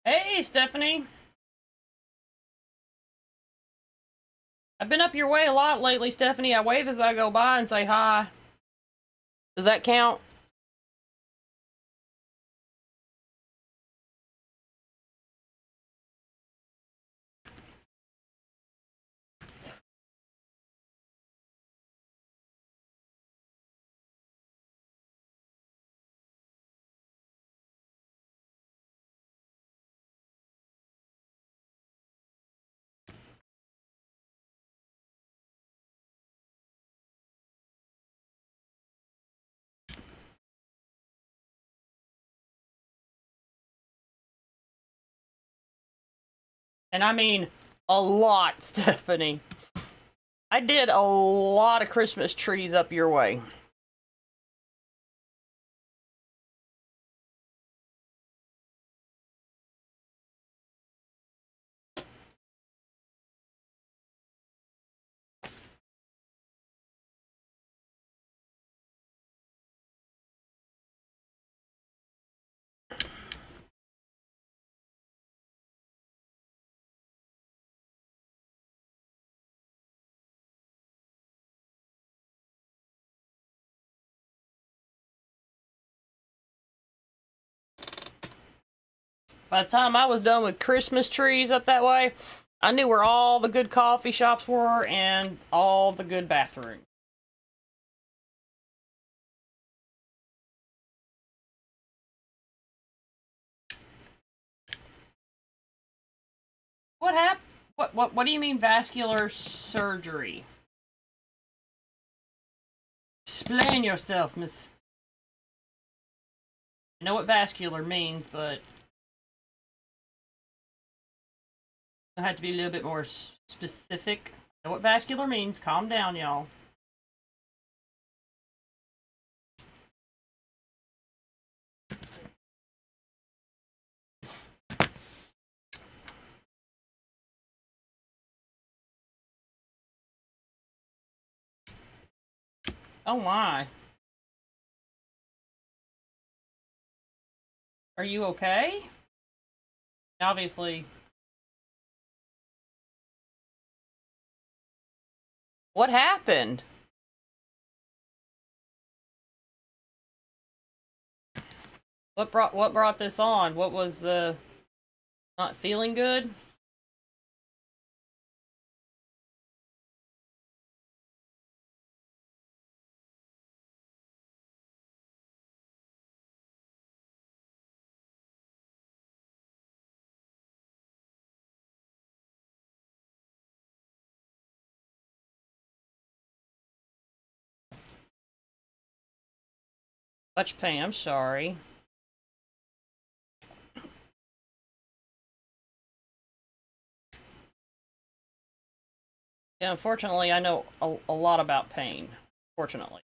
Speaker 1: Hey, Stephanie. I've been up your way a lot lately, Stephanie. I wave as I go by and say hi. Does that count? And I mean a lot, Stephanie. I did a lot of Christmas trees up your way. By the time I was done with Christmas trees up that way, I knew where all the good coffee shops were and all the good bathrooms. What happened? What do you mean vascular surgery? Explain yourself, miss. I know what vascular means, but I have to be a little bit more specific. I know what vascular means. Calm down, y'all. Oh my. Are you okay? Obviously. What happened? What brought this on? What was not feeling good? Much pain. I'm sorry. Yeah, unfortunately, I know a lot about pain. Fortunately.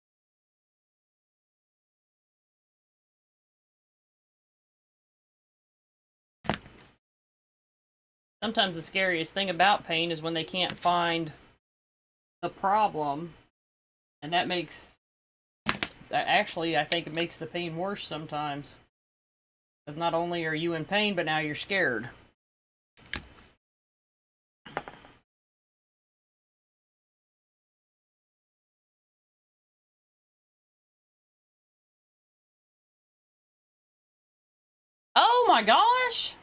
Speaker 1: Sometimes the scariest thing about pain is when they can't find the problem, and that makes... Actually, I think it makes the pain worse sometimes. Because not only are you in pain, but now you're scared. Oh my gosh!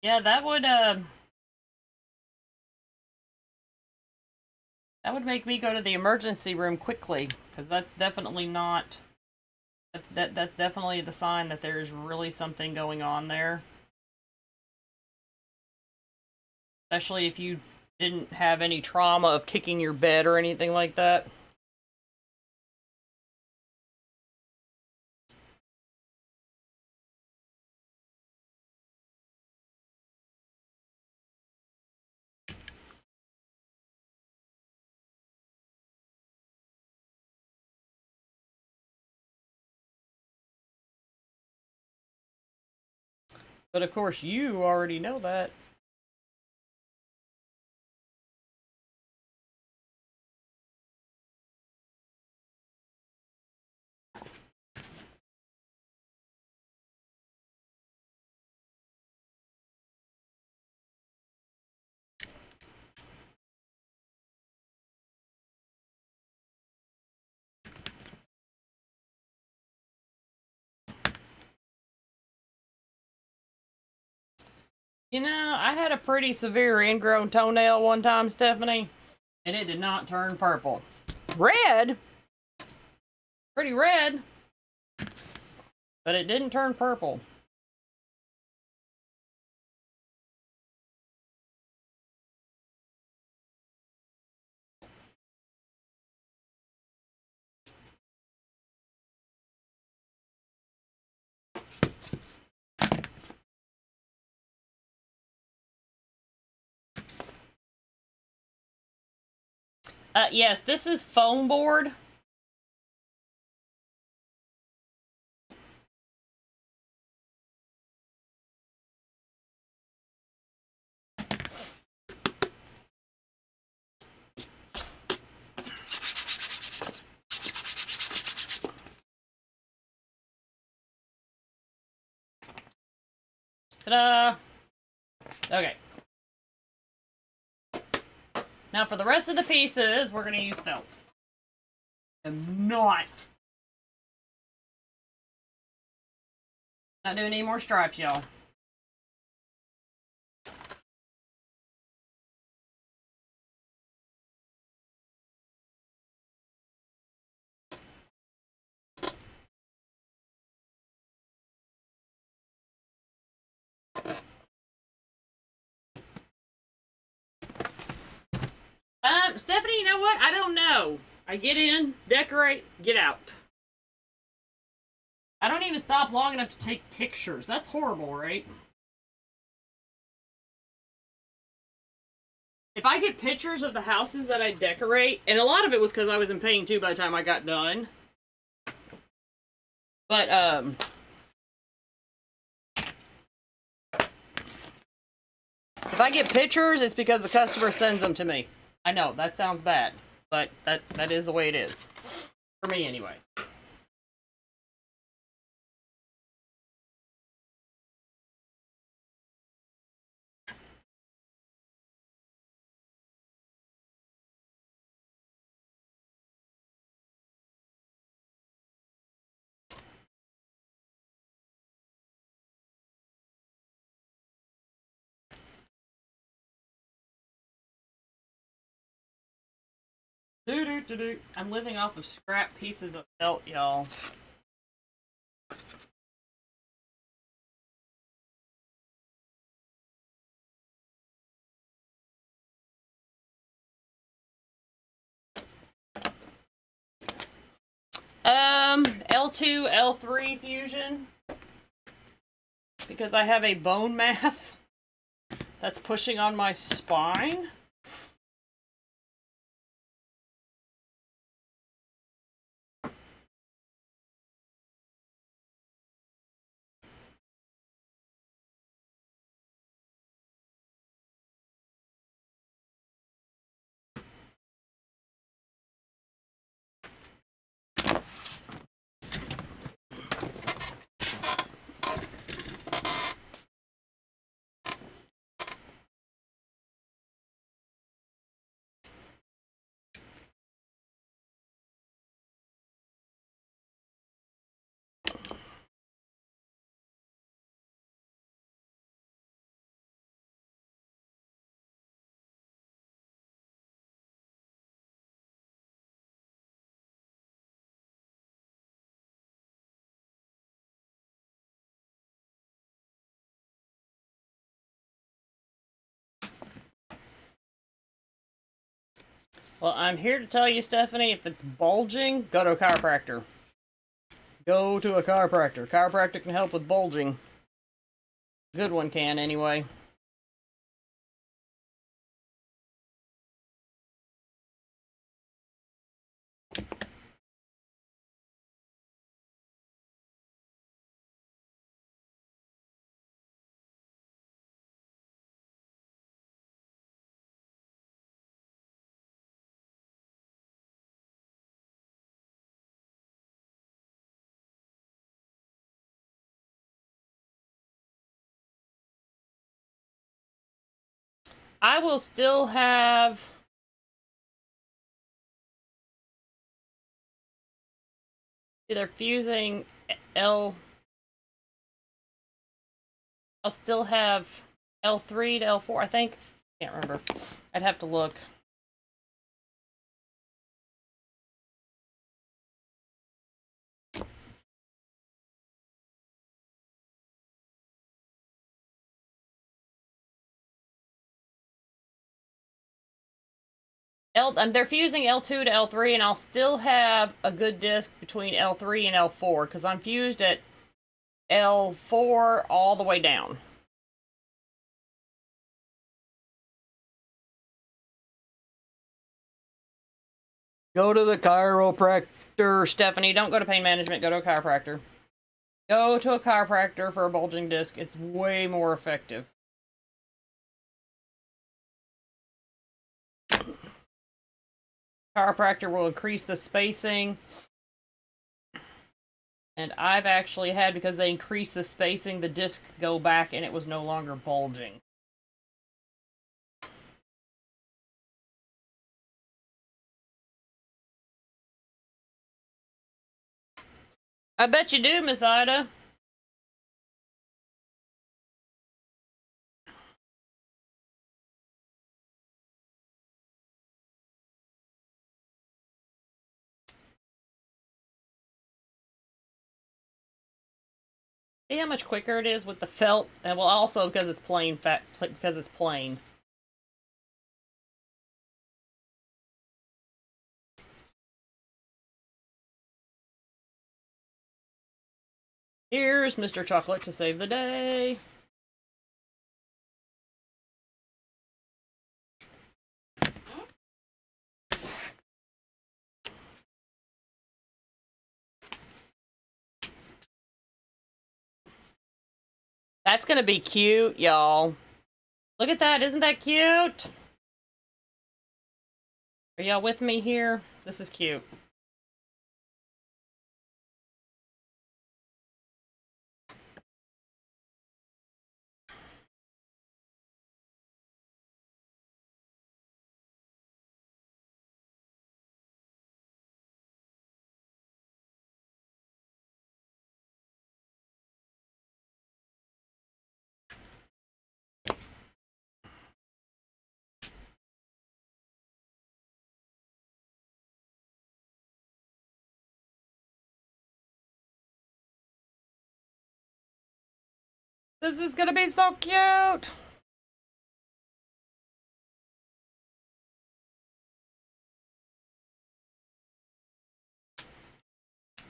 Speaker 1: Yeah, that would make me go to the emergency room quickly, because that's definitely not that's definitely the sign that there's really something going on there. Especially if you didn't have any trauma of kicking your bed or anything like that. But of course, you already know that. You know, I had a pretty severe ingrown toenail one time, Stephanie, and it did not turn purple. Red? Pretty red. But it didn't turn purple. Yes, this is foam board. Ta-da! Okay. Now for the rest of the pieces, we're going to use felt. I'm not doing any more stripes, y'all. Stephanie, you know what? I don't know. I get in, decorate, get out. I don't even stop long enough to take pictures. That's horrible, right? If I get pictures of the houses that I decorate, and a lot of it was because I was in pain too by the time I got done. But, if I get pictures, it's because the customer sends them to me. I know, that sounds bad, but that is the way it is. For me, anyway. I'm living off of scrap pieces of felt, y'all. L2, L3 fusion. Because I have a bone mass that's pushing on my spine. Well, I'm here to tell you, Stephanie, if it's bulging, go to a chiropractor. Go to a chiropractor. Chiropractor can help with bulging. Good one can, anyway. I will still have... They're fusing L... I'll still have L3 to L4, I think. Can't remember. I'd have to look. They're fusing L2 to L3, and I'll still have a good disc between L3 and L4, because I'm fused at L4 all the way down. Go to the chiropractor, Stephanie. Don't go to pain management. Go to a chiropractor. Go to a chiropractor for a bulging disc. It's way more effective. Chiropractor will increase the spacing. And I've actually had, because they increase the spacing, the disc go back and it was no longer bulging. I bet you do, Miss Ida. See how much quicker it is with the felt? And well, also because it's plain because it's plain. Here's Mr. Chocolate to save the day. That's gonna be cute, y'all. Look at that, isn't that cute? Are y'all with me here? This is cute. This is gonna be so cute!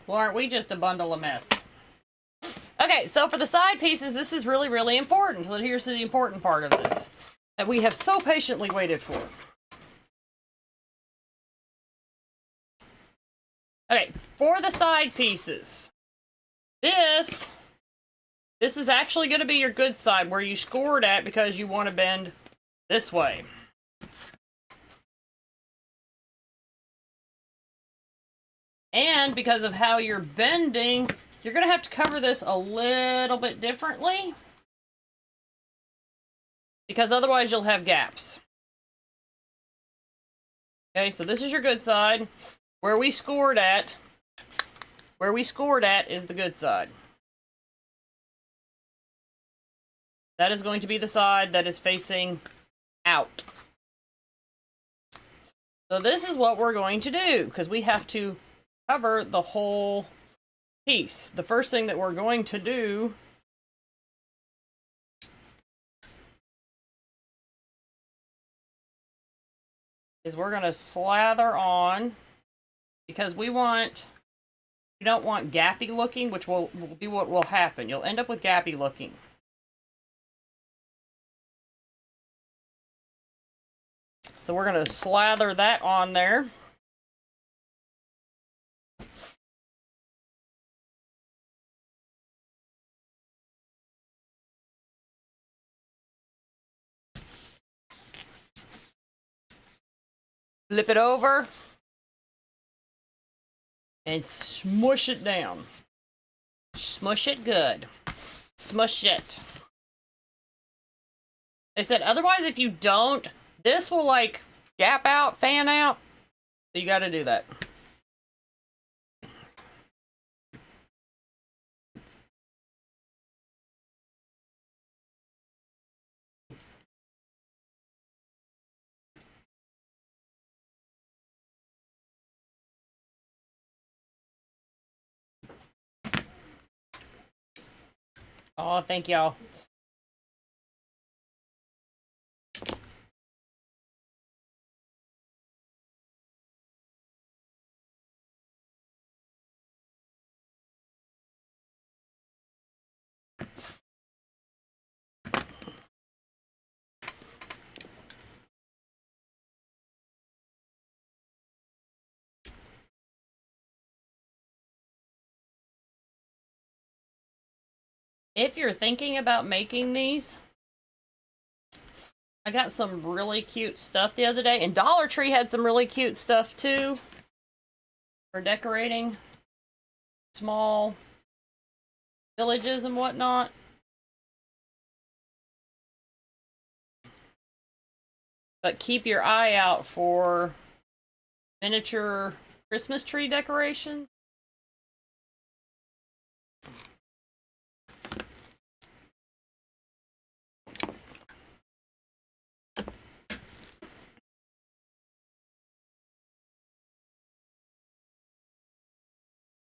Speaker 1: Well, aren't we just a bundle of mess? Okay, so for the side pieces, this is really, really important. So here's the important part of this that we have so patiently waited for. Okay, for the side pieces, this is actually going to be your good side where you scored at because you want to bend this way. And because of how you're bending, you're going to have to cover this a little bit differently, because otherwise you'll have gaps. Okay, so this is your good side. Where we scored at is the good side. That is going to be the side that is facing out. So this is what we're going to do, because we have to cover the whole piece. The first thing that we're going to do is we're going to slather on, because we don't want gappy looking, which will be what will happen. You'll end up with gappy looking. So we're going to slather that on there. Flip it over and smush it down. Smush it good. Smush it. I said, otherwise, if you don't, this will like gap out, fan out. So you got to do that. Oh, thank y'all. If you're thinking about making these, I got some really cute stuff the other day, and Dollar Tree had some really cute stuff too for decorating small villages and whatnot. But keep your eye out for miniature Christmas tree decorations.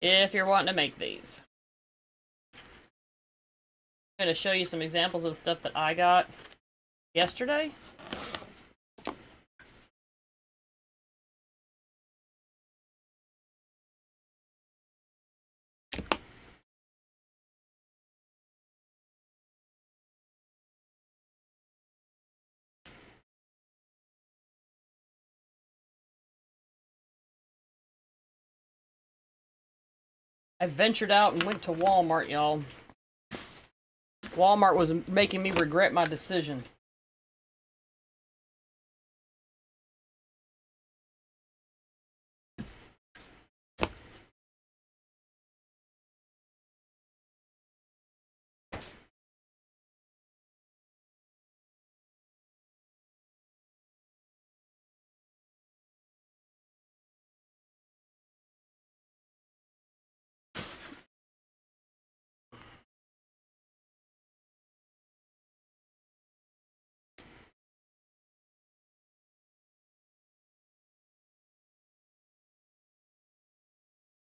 Speaker 1: If you're wanting to make these. I'm going to show you some examples of the stuff that I got yesterday. I ventured out and went to Walmart, y'all. Walmart was making me regret my decision.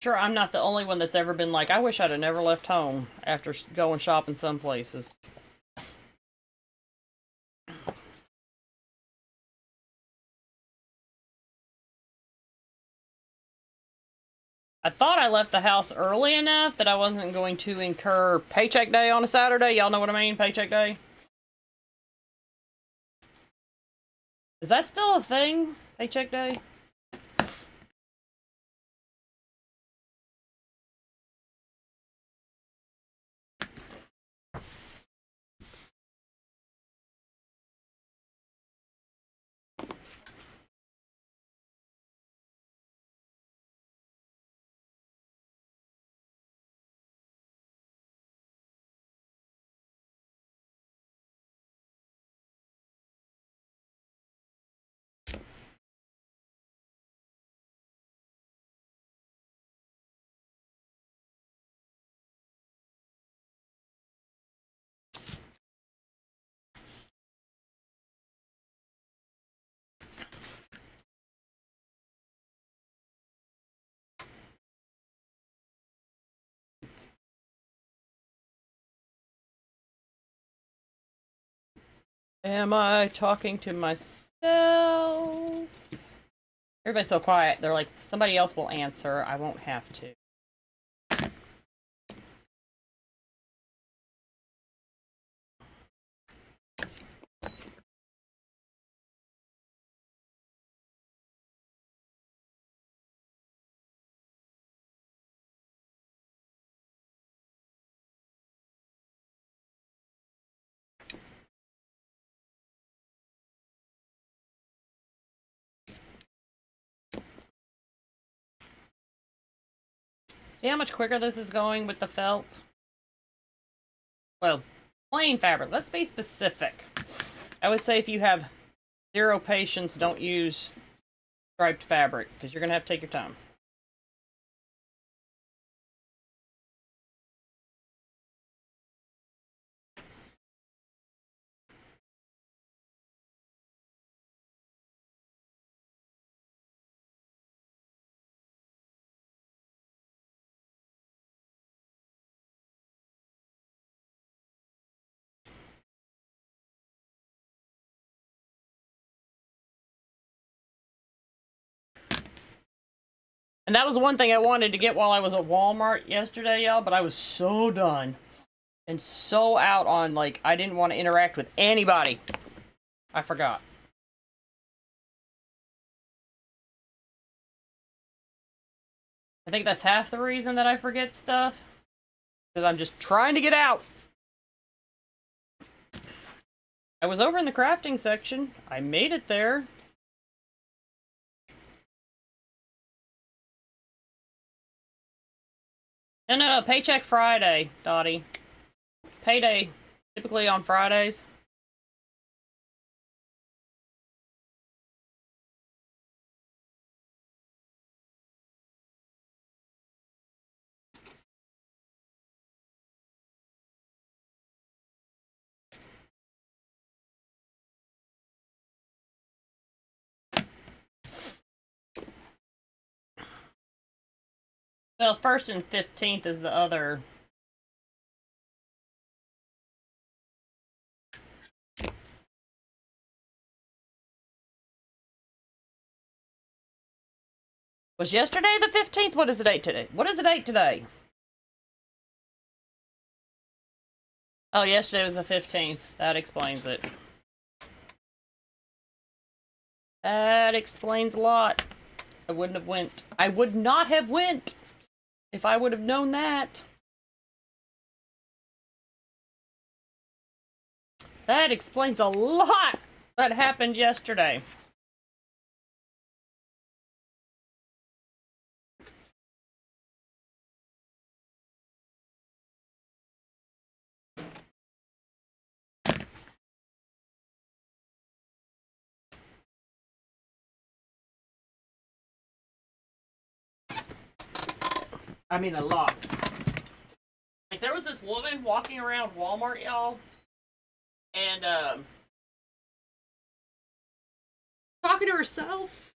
Speaker 1: Sure, I'm not the only one that's ever been like, I wish I'd have never left home after going shopping some places. I thought I left the house early enough that I wasn't going to incur paycheck day on a Saturday. Y'all know what I mean? Paycheck day. Is that still a thing? Paycheck day? Am I talking to myself? Everybody's so quiet. They're like, somebody else will answer. I won't have to. See how much quicker this is going with the felt? Well, plain fabric. Let's be specific. I would say if you have zero patience, don't use striped fabric because you're going to have to take your time. And that was one thing I wanted to get while I was at Walmart yesterday, y'all, but I was so done. And so out on, like, I didn't want to interact with anybody. I forgot. I think that's half the reason that I forget stuff. Because I'm just trying to get out. I was over in the crafting section. I made it there. No, paycheck Friday, Dottie. Payday, typically on Fridays. Well, 1st and 15th is the other. Was yesterday the 15th? What is the date today? What is the date today? Oh, yesterday was the 15th. That explains it. That explains a lot. I wouldn't have went. I would not have went if I would have known that. That explains a lot that happened yesterday. I mean, a lot. Like, there was this woman walking around Walmart, y'all, and, talking to herself.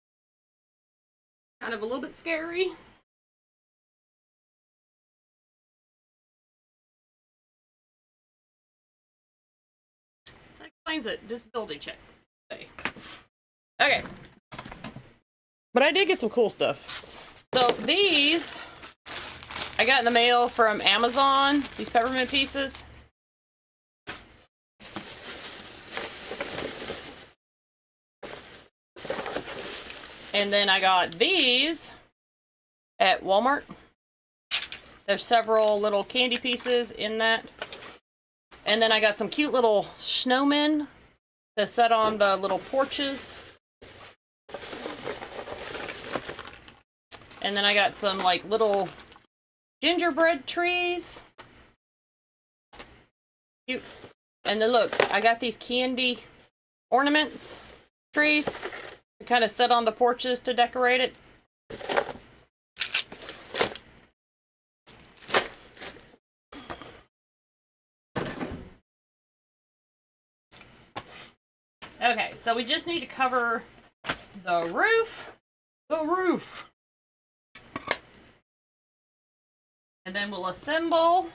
Speaker 1: Kind of a little bit scary. That explains it. Disability check. Okay. But I did get some cool stuff. So, these I got in the mail from Amazon, these peppermint pieces. And then I got these at Walmart. There's several little candy pieces in that. And then I got some cute little snowmen to set on the little porches. And then I got some like little gingerbread trees. Cute. And then look, I got these candy ornaments, trees, to kind of set on the porches to decorate it. Okay, so we just need to cover the roof. The roof. And then we'll assemble.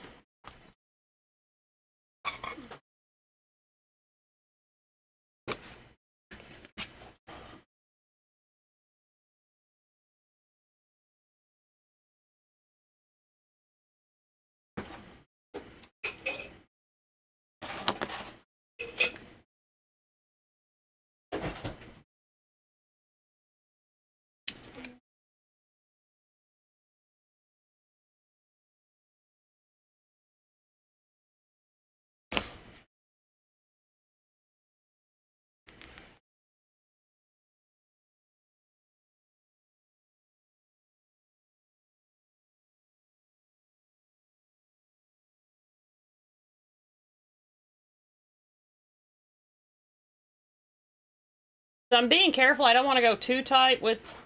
Speaker 1: So I'm being careful. I don't want to go too tight with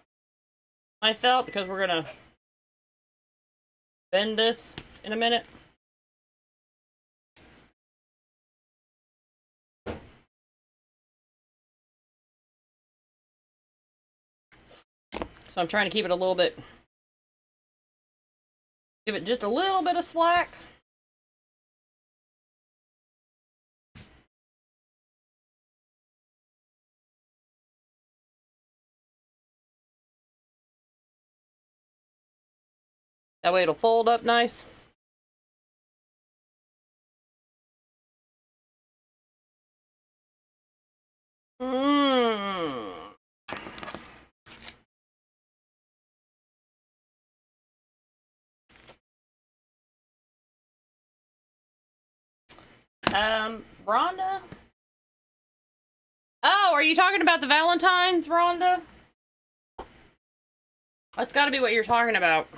Speaker 1: my felt because we're going to bend this in a minute. So I'm trying to keep it a little bit, give it just a little bit of slack. That way it'll fold up nice. Rhonda? Oh, are you talking about the Valentine's, Rhonda? That's gotta be what you're talking about.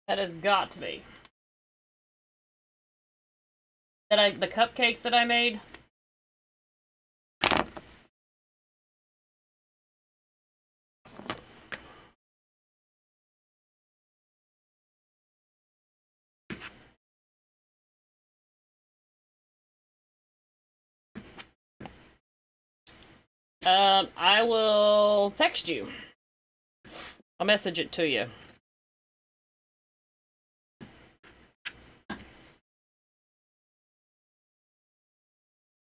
Speaker 1: That has got to be. The cupcakes that I made? I will text you. I'll message it to you.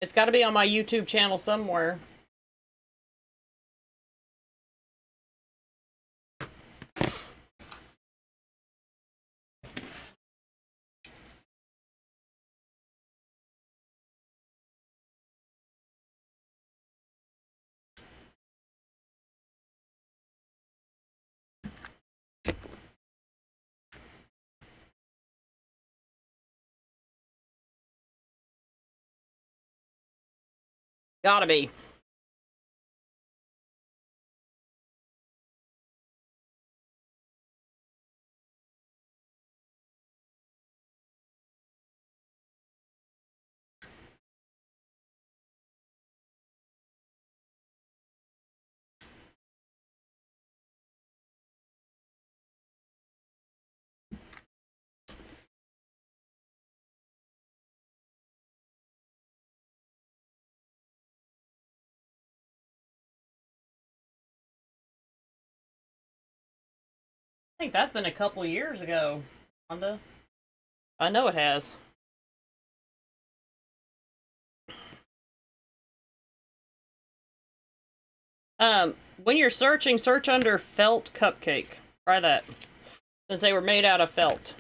Speaker 1: It's got to be on my YouTube channel somewhere. Gotta be. I think that's been a couple years ago, Rhonda. I know it has. When you're searching, search under felt cupcake. Try that. Since they were made out of felt.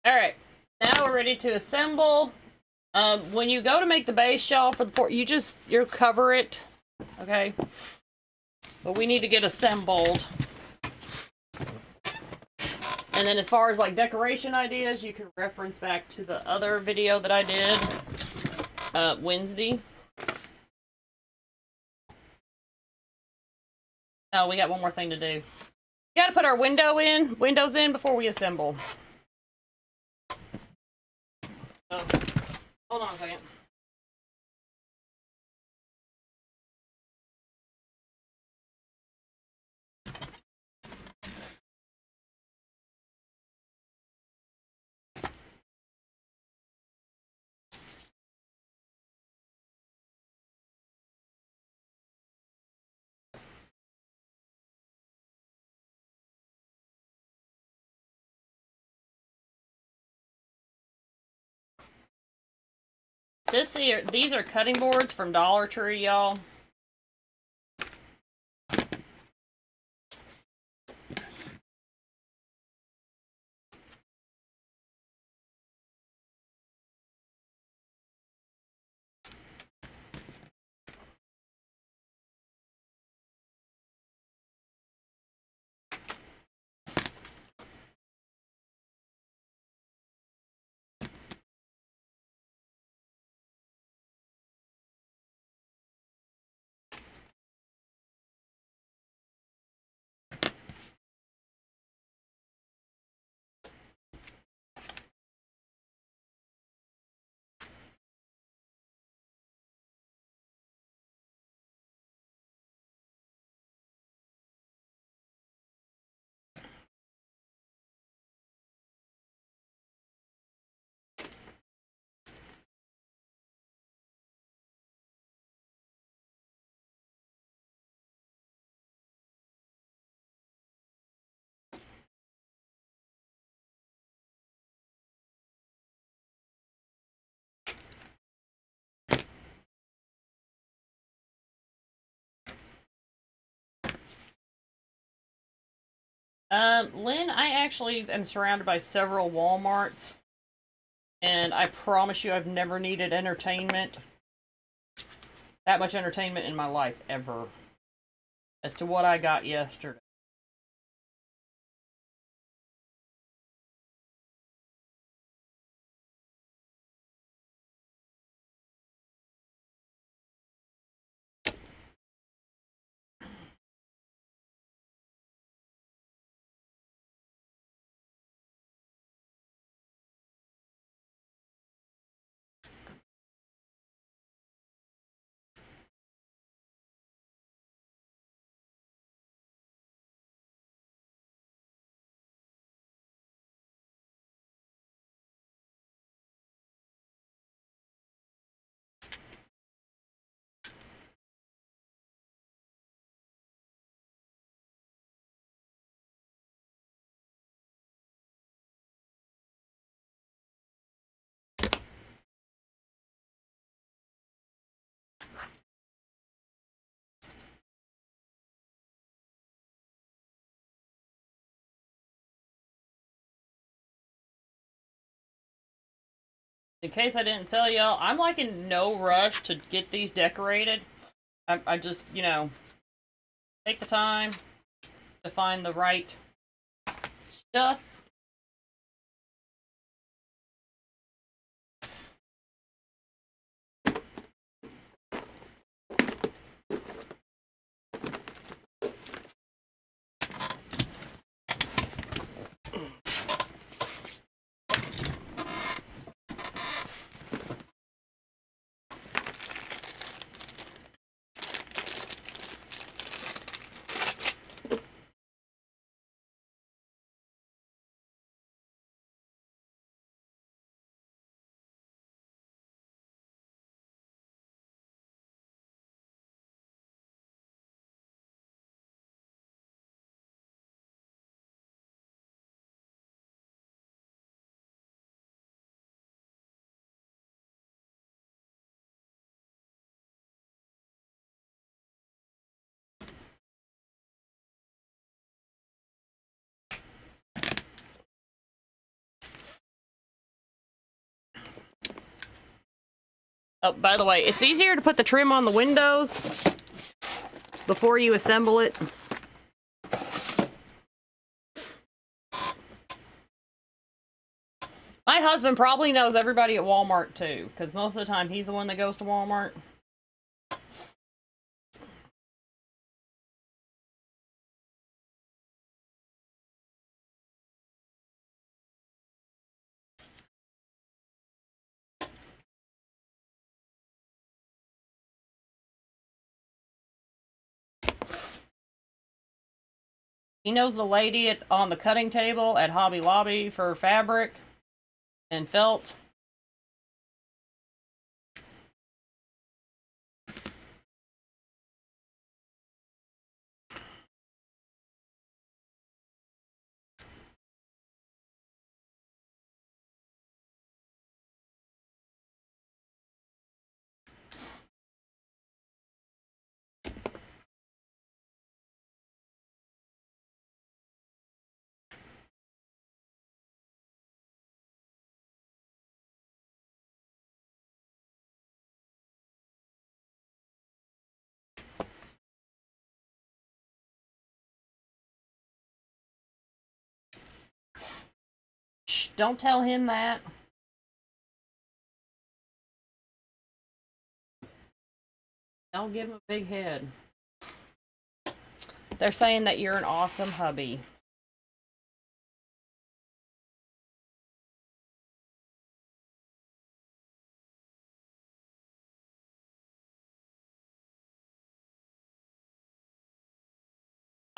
Speaker 1: Alright, now we're ready to assemble. When you go to make the base shell for the port, you cover it, okay? But we need to get assembled. And then as far as like decoration ideas, you can reference back to the other video that I did Wednesday. Oh, we got one more thing to do. We gotta put our windows in before we assemble. Oh, hold on a second. These are cutting boards from Dollar Tree, y'all. Lynn, I actually am surrounded by several Walmarts, and I promise you I've never needed entertainment, that much entertainment in my life, ever, as to what I got yesterday. In case I didn't tell y'all, I'm like in no rush to get these decorated. I just, take the time to find the right stuff. Oh, by the way, it's easier to put the trim on the windows before you assemble it. My husband probably knows everybody at Walmart too, because most of the time he's the one that goes to Walmart. He knows the lady on the cutting table at Hobby Lobby for fabric and felt. don't tell him that. Don't give him a big head. They're saying that you're an awesome hubby.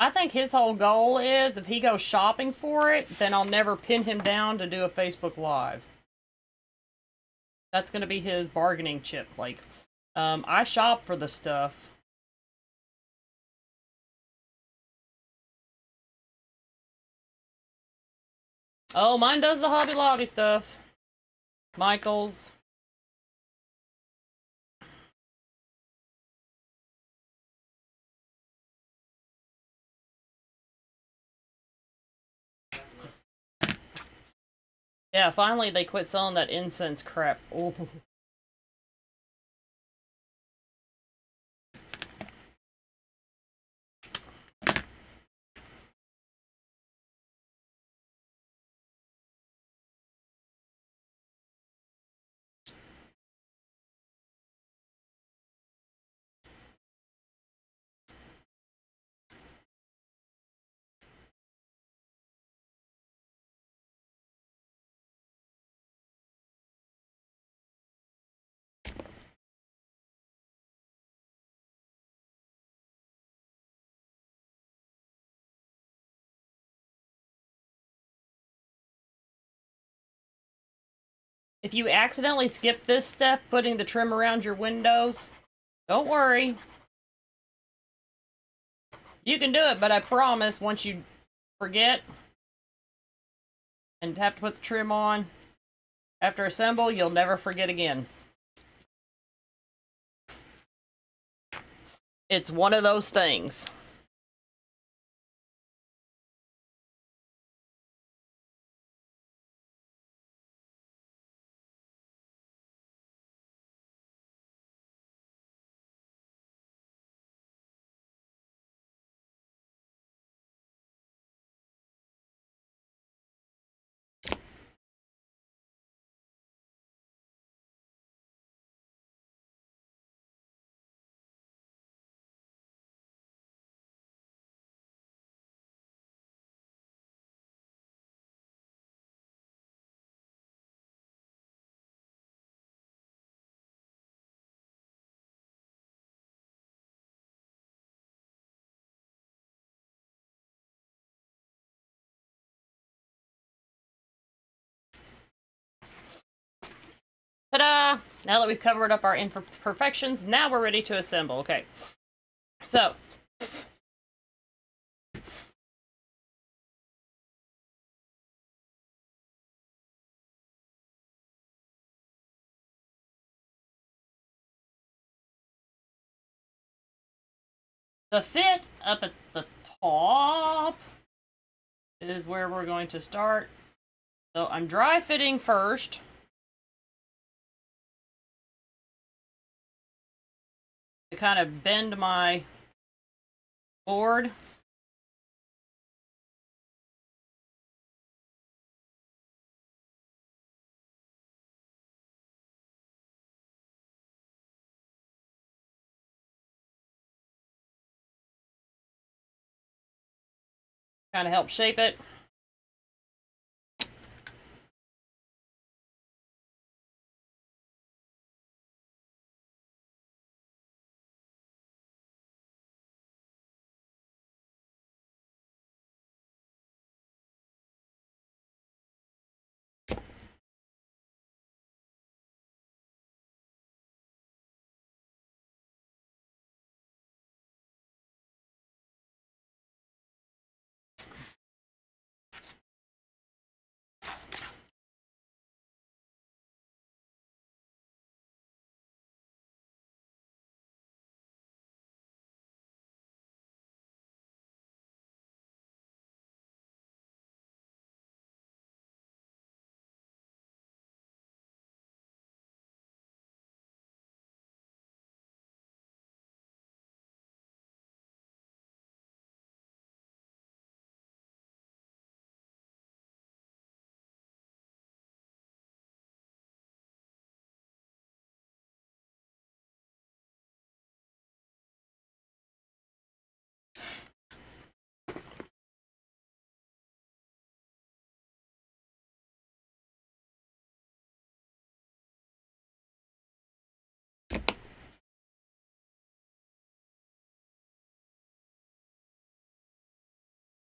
Speaker 1: I think his whole goal is if he goes shopping for it, then I'll never pin him down to do a Facebook Live. That's going to be his bargaining chip. Like, I shop for the stuff. Oh, mine does the Hobby Lobby stuff. Michael's. Yeah, finally they quit selling that incense crap. Ooh. If you accidentally skip this step, putting the trim around your windows, don't worry. You can do it, but I promise once you forget and have to put the trim on after assemble, you'll never forget again. It's one of those things. Ta-da! Now that we've covered up our imperfections, now we're ready to assemble. Okay. So, the fit up at the top is where we're going to start. So I'm dry fitting first. To kind of bend my board. Kind of help shape it.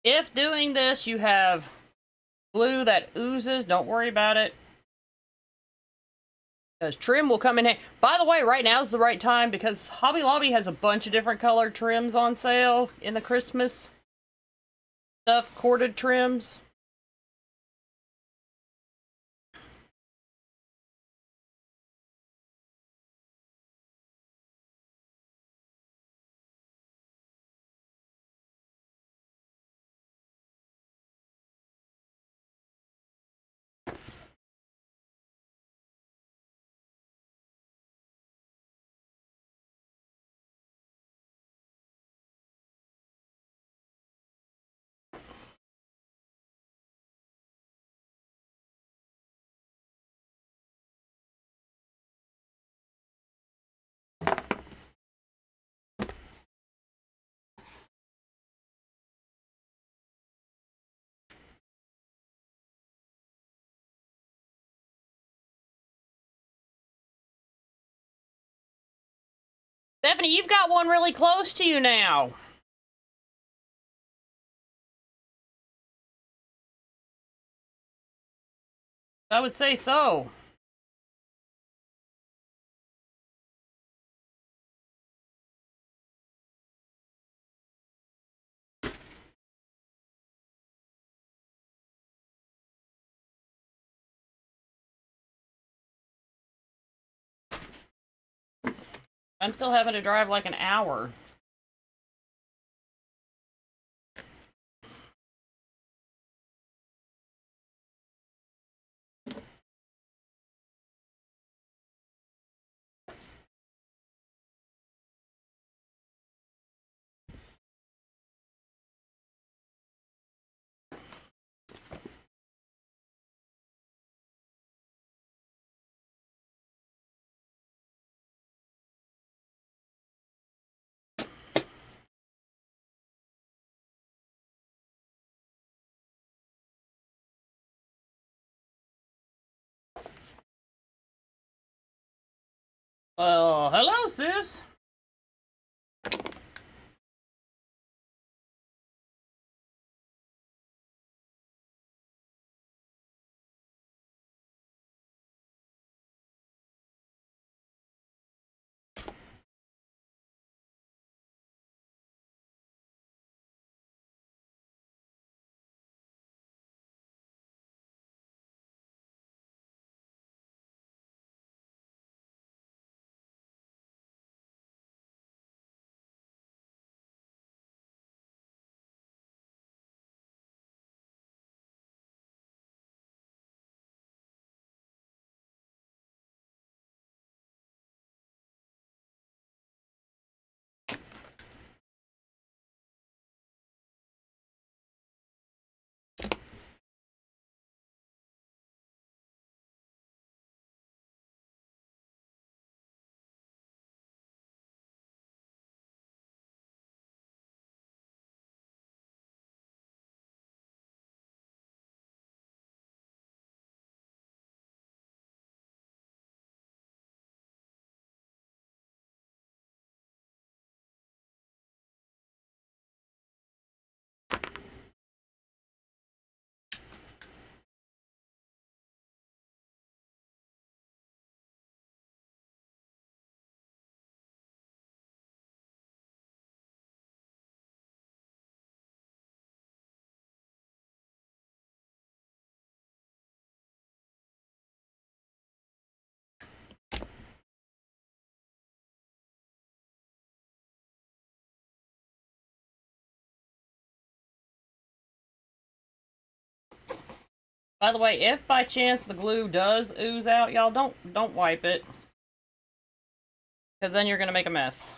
Speaker 1: If doing this, you have glue that oozes, don't worry about it. Because trim will come in handy. By the way, right now is the right time because Hobby Lobby has a bunch of different colored trims on sale in the Christmas stuff, corded trims. Stephanie, you've got one really close to you now. I would say so. I'm still having to drive like an hour. Hello, sis. By the way, if by chance the glue does ooze out, y'all don't wipe it. Because then you're gonna make a mess.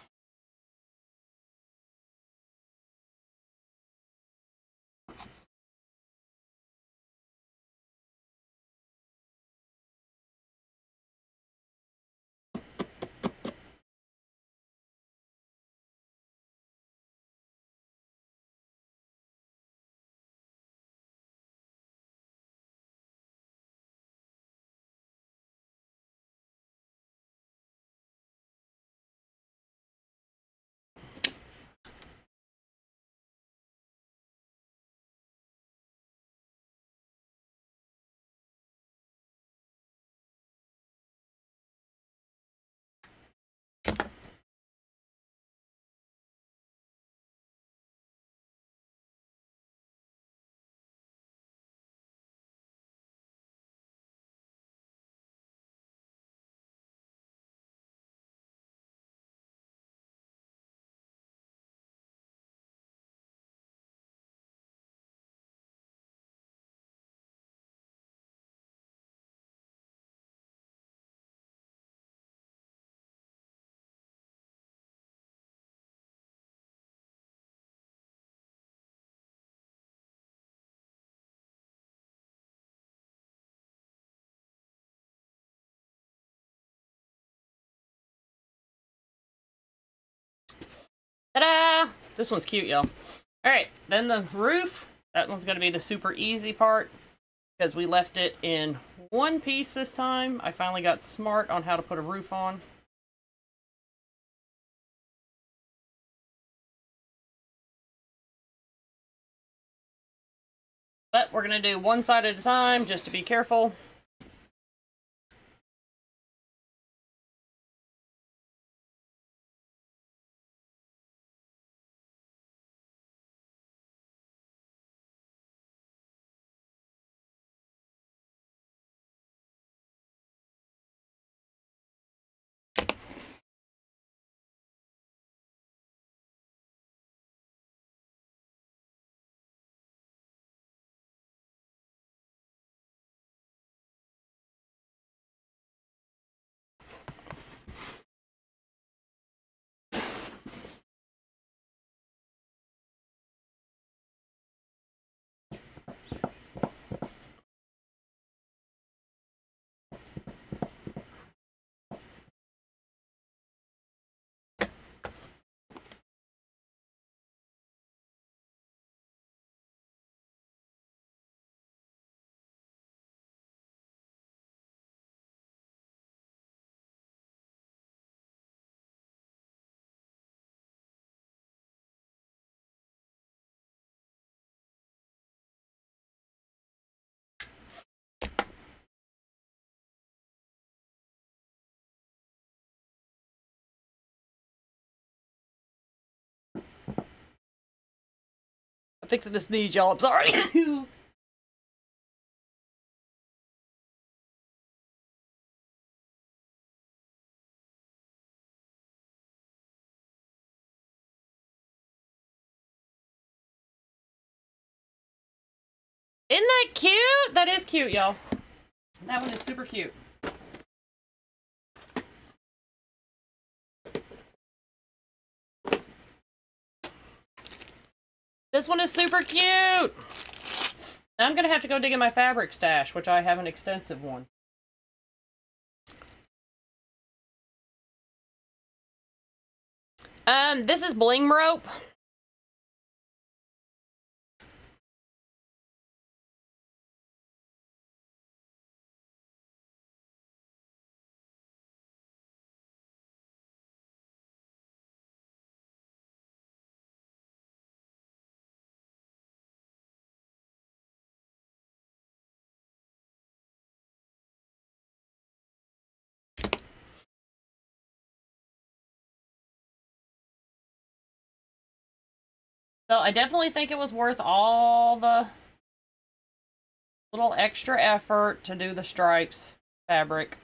Speaker 1: Ta-da! This one's cute, y'all. Alright, then the roof. That one's going to be the super easy part because we left it in one piece this time. I finally got smart on how to put a roof on. But we're going to do one side at a time just to be careful. I'm fixing to sneeze, y'all. I'm sorry. Isn't that cute? That is cute, y'all. That one is super cute. This one is super cute. I'm going to have to go dig in my fabric stash, which I have an extensive one. This is bling rope. So I definitely think it was worth all the little extra effort to do the stripes fabric.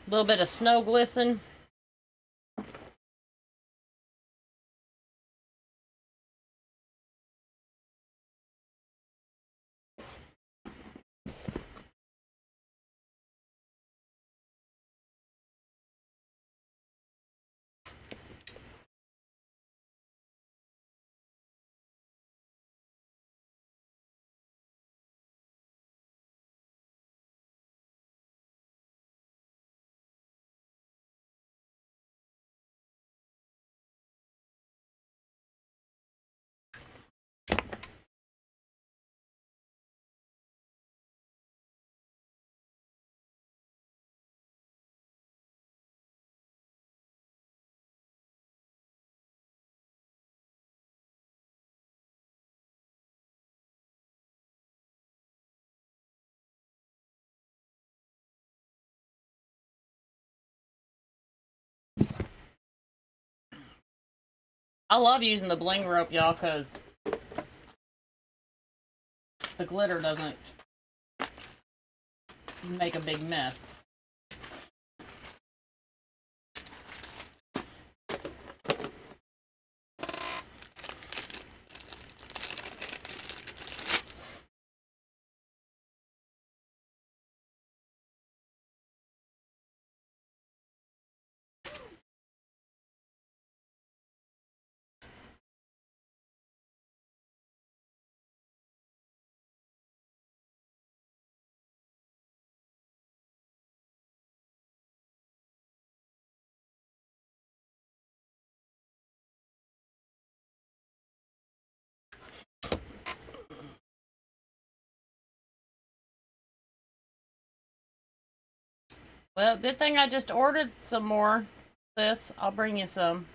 Speaker 1: A little bit of snow glisten. I love using the bling rope, y'all, because the glitter doesn't make a big mess. Well, good thing I just ordered some more. This, I'll bring you some.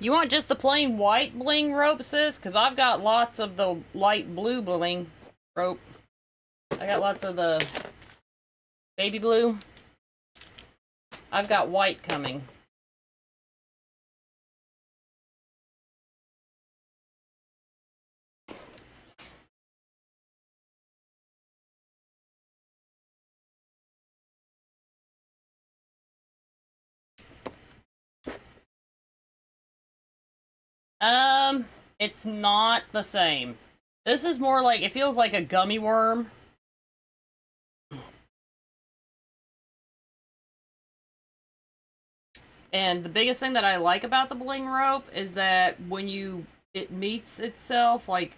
Speaker 1: You want just the plain white bling rope, sis? Because I've got lots of the light blue bling rope. I got lots of the baby blue. I've got white coming. It's not the same. This is more like, it feels like a gummy worm. And the biggest thing that I like about the bling rope is that when it meets itself, like,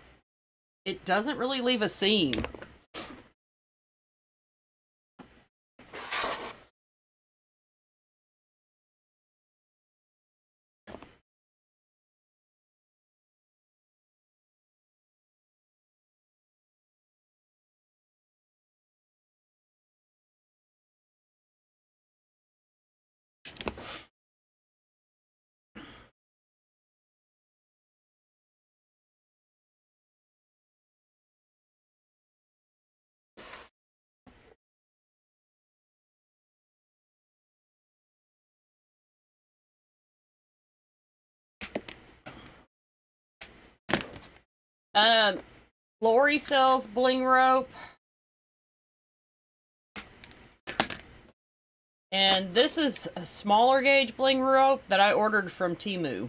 Speaker 1: it doesn't really leave a seam. Laurie sells bling rope. And this is a smaller gauge bling rope that I ordered from Temu.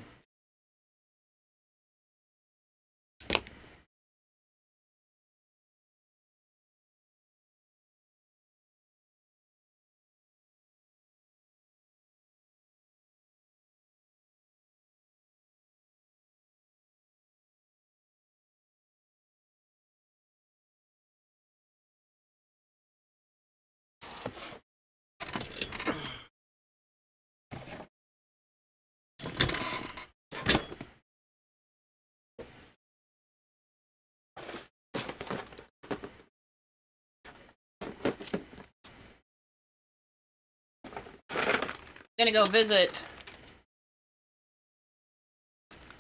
Speaker 1: Gonna go visit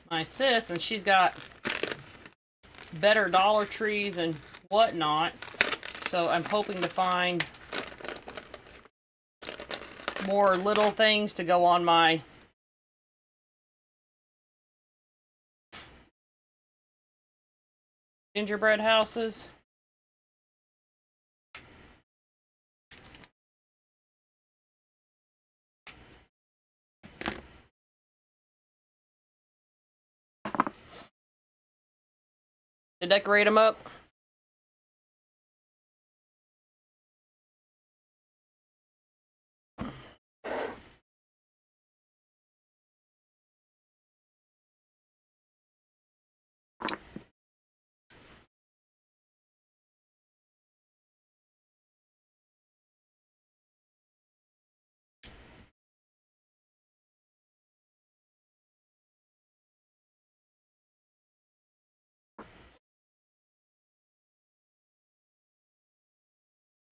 Speaker 1: my sis, and she's got better Dollar Trees and whatnot. So I'm hoping to find more little things to go on my gingerbread houses. To decorate them up.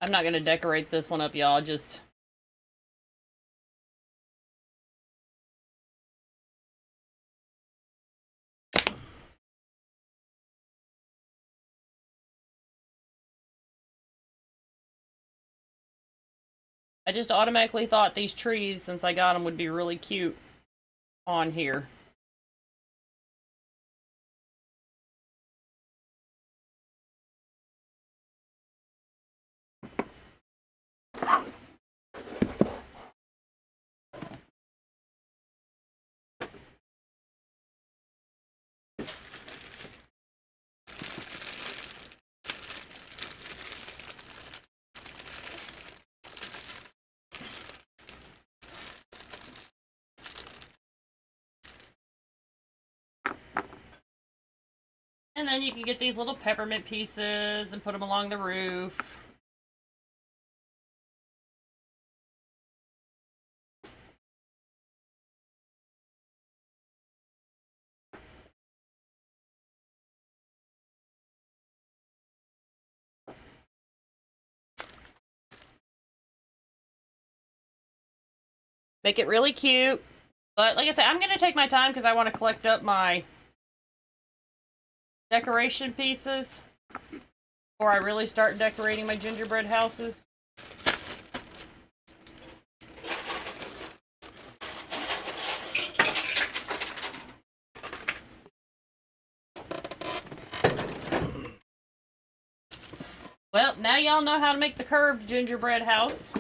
Speaker 1: I'm not going to decorate this one up, y'all. Just... I just automatically thought these trees, since I got them, would be really cute on here. And then you can get these little peppermint pieces and put them along the roof. Make it really cute. But like I said, I'm going to take my time because I want to collect up my decoration pieces before I really start decorating my gingerbread houses. Well, now y'all know how to make the curved gingerbread house.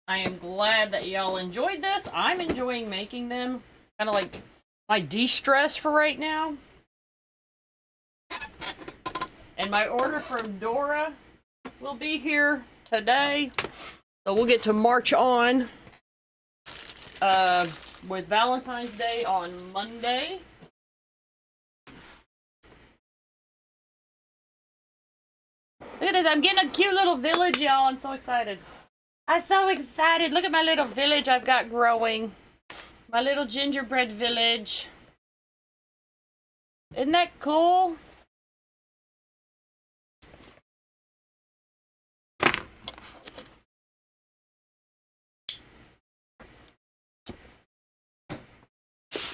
Speaker 1: I am glad that y'all enjoyed this. I'm enjoying making them. It's kind of like my de-stress for right now. And my order from Dora will be here today. So we'll get to march on with Valentine's Day on Monday. Look at this. I'm getting a cute little village, y'all. I'm so excited. I'm so excited. Look at my little village I've got growing. My little gingerbread village. Isn't that cool?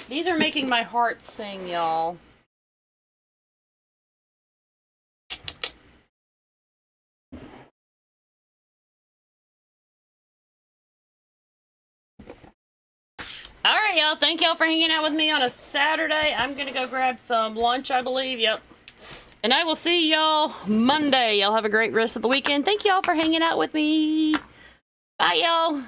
Speaker 1: These are making my heart sing, y'all. Alright, y'all. Thank y'all for hanging out with me on a Saturday. I'm gonna go grab some lunch, I believe. Yep. And I will see y'all Monday. Y'all have a great rest of the weekend. Thank y'all for hanging out with me. Bye, y'all.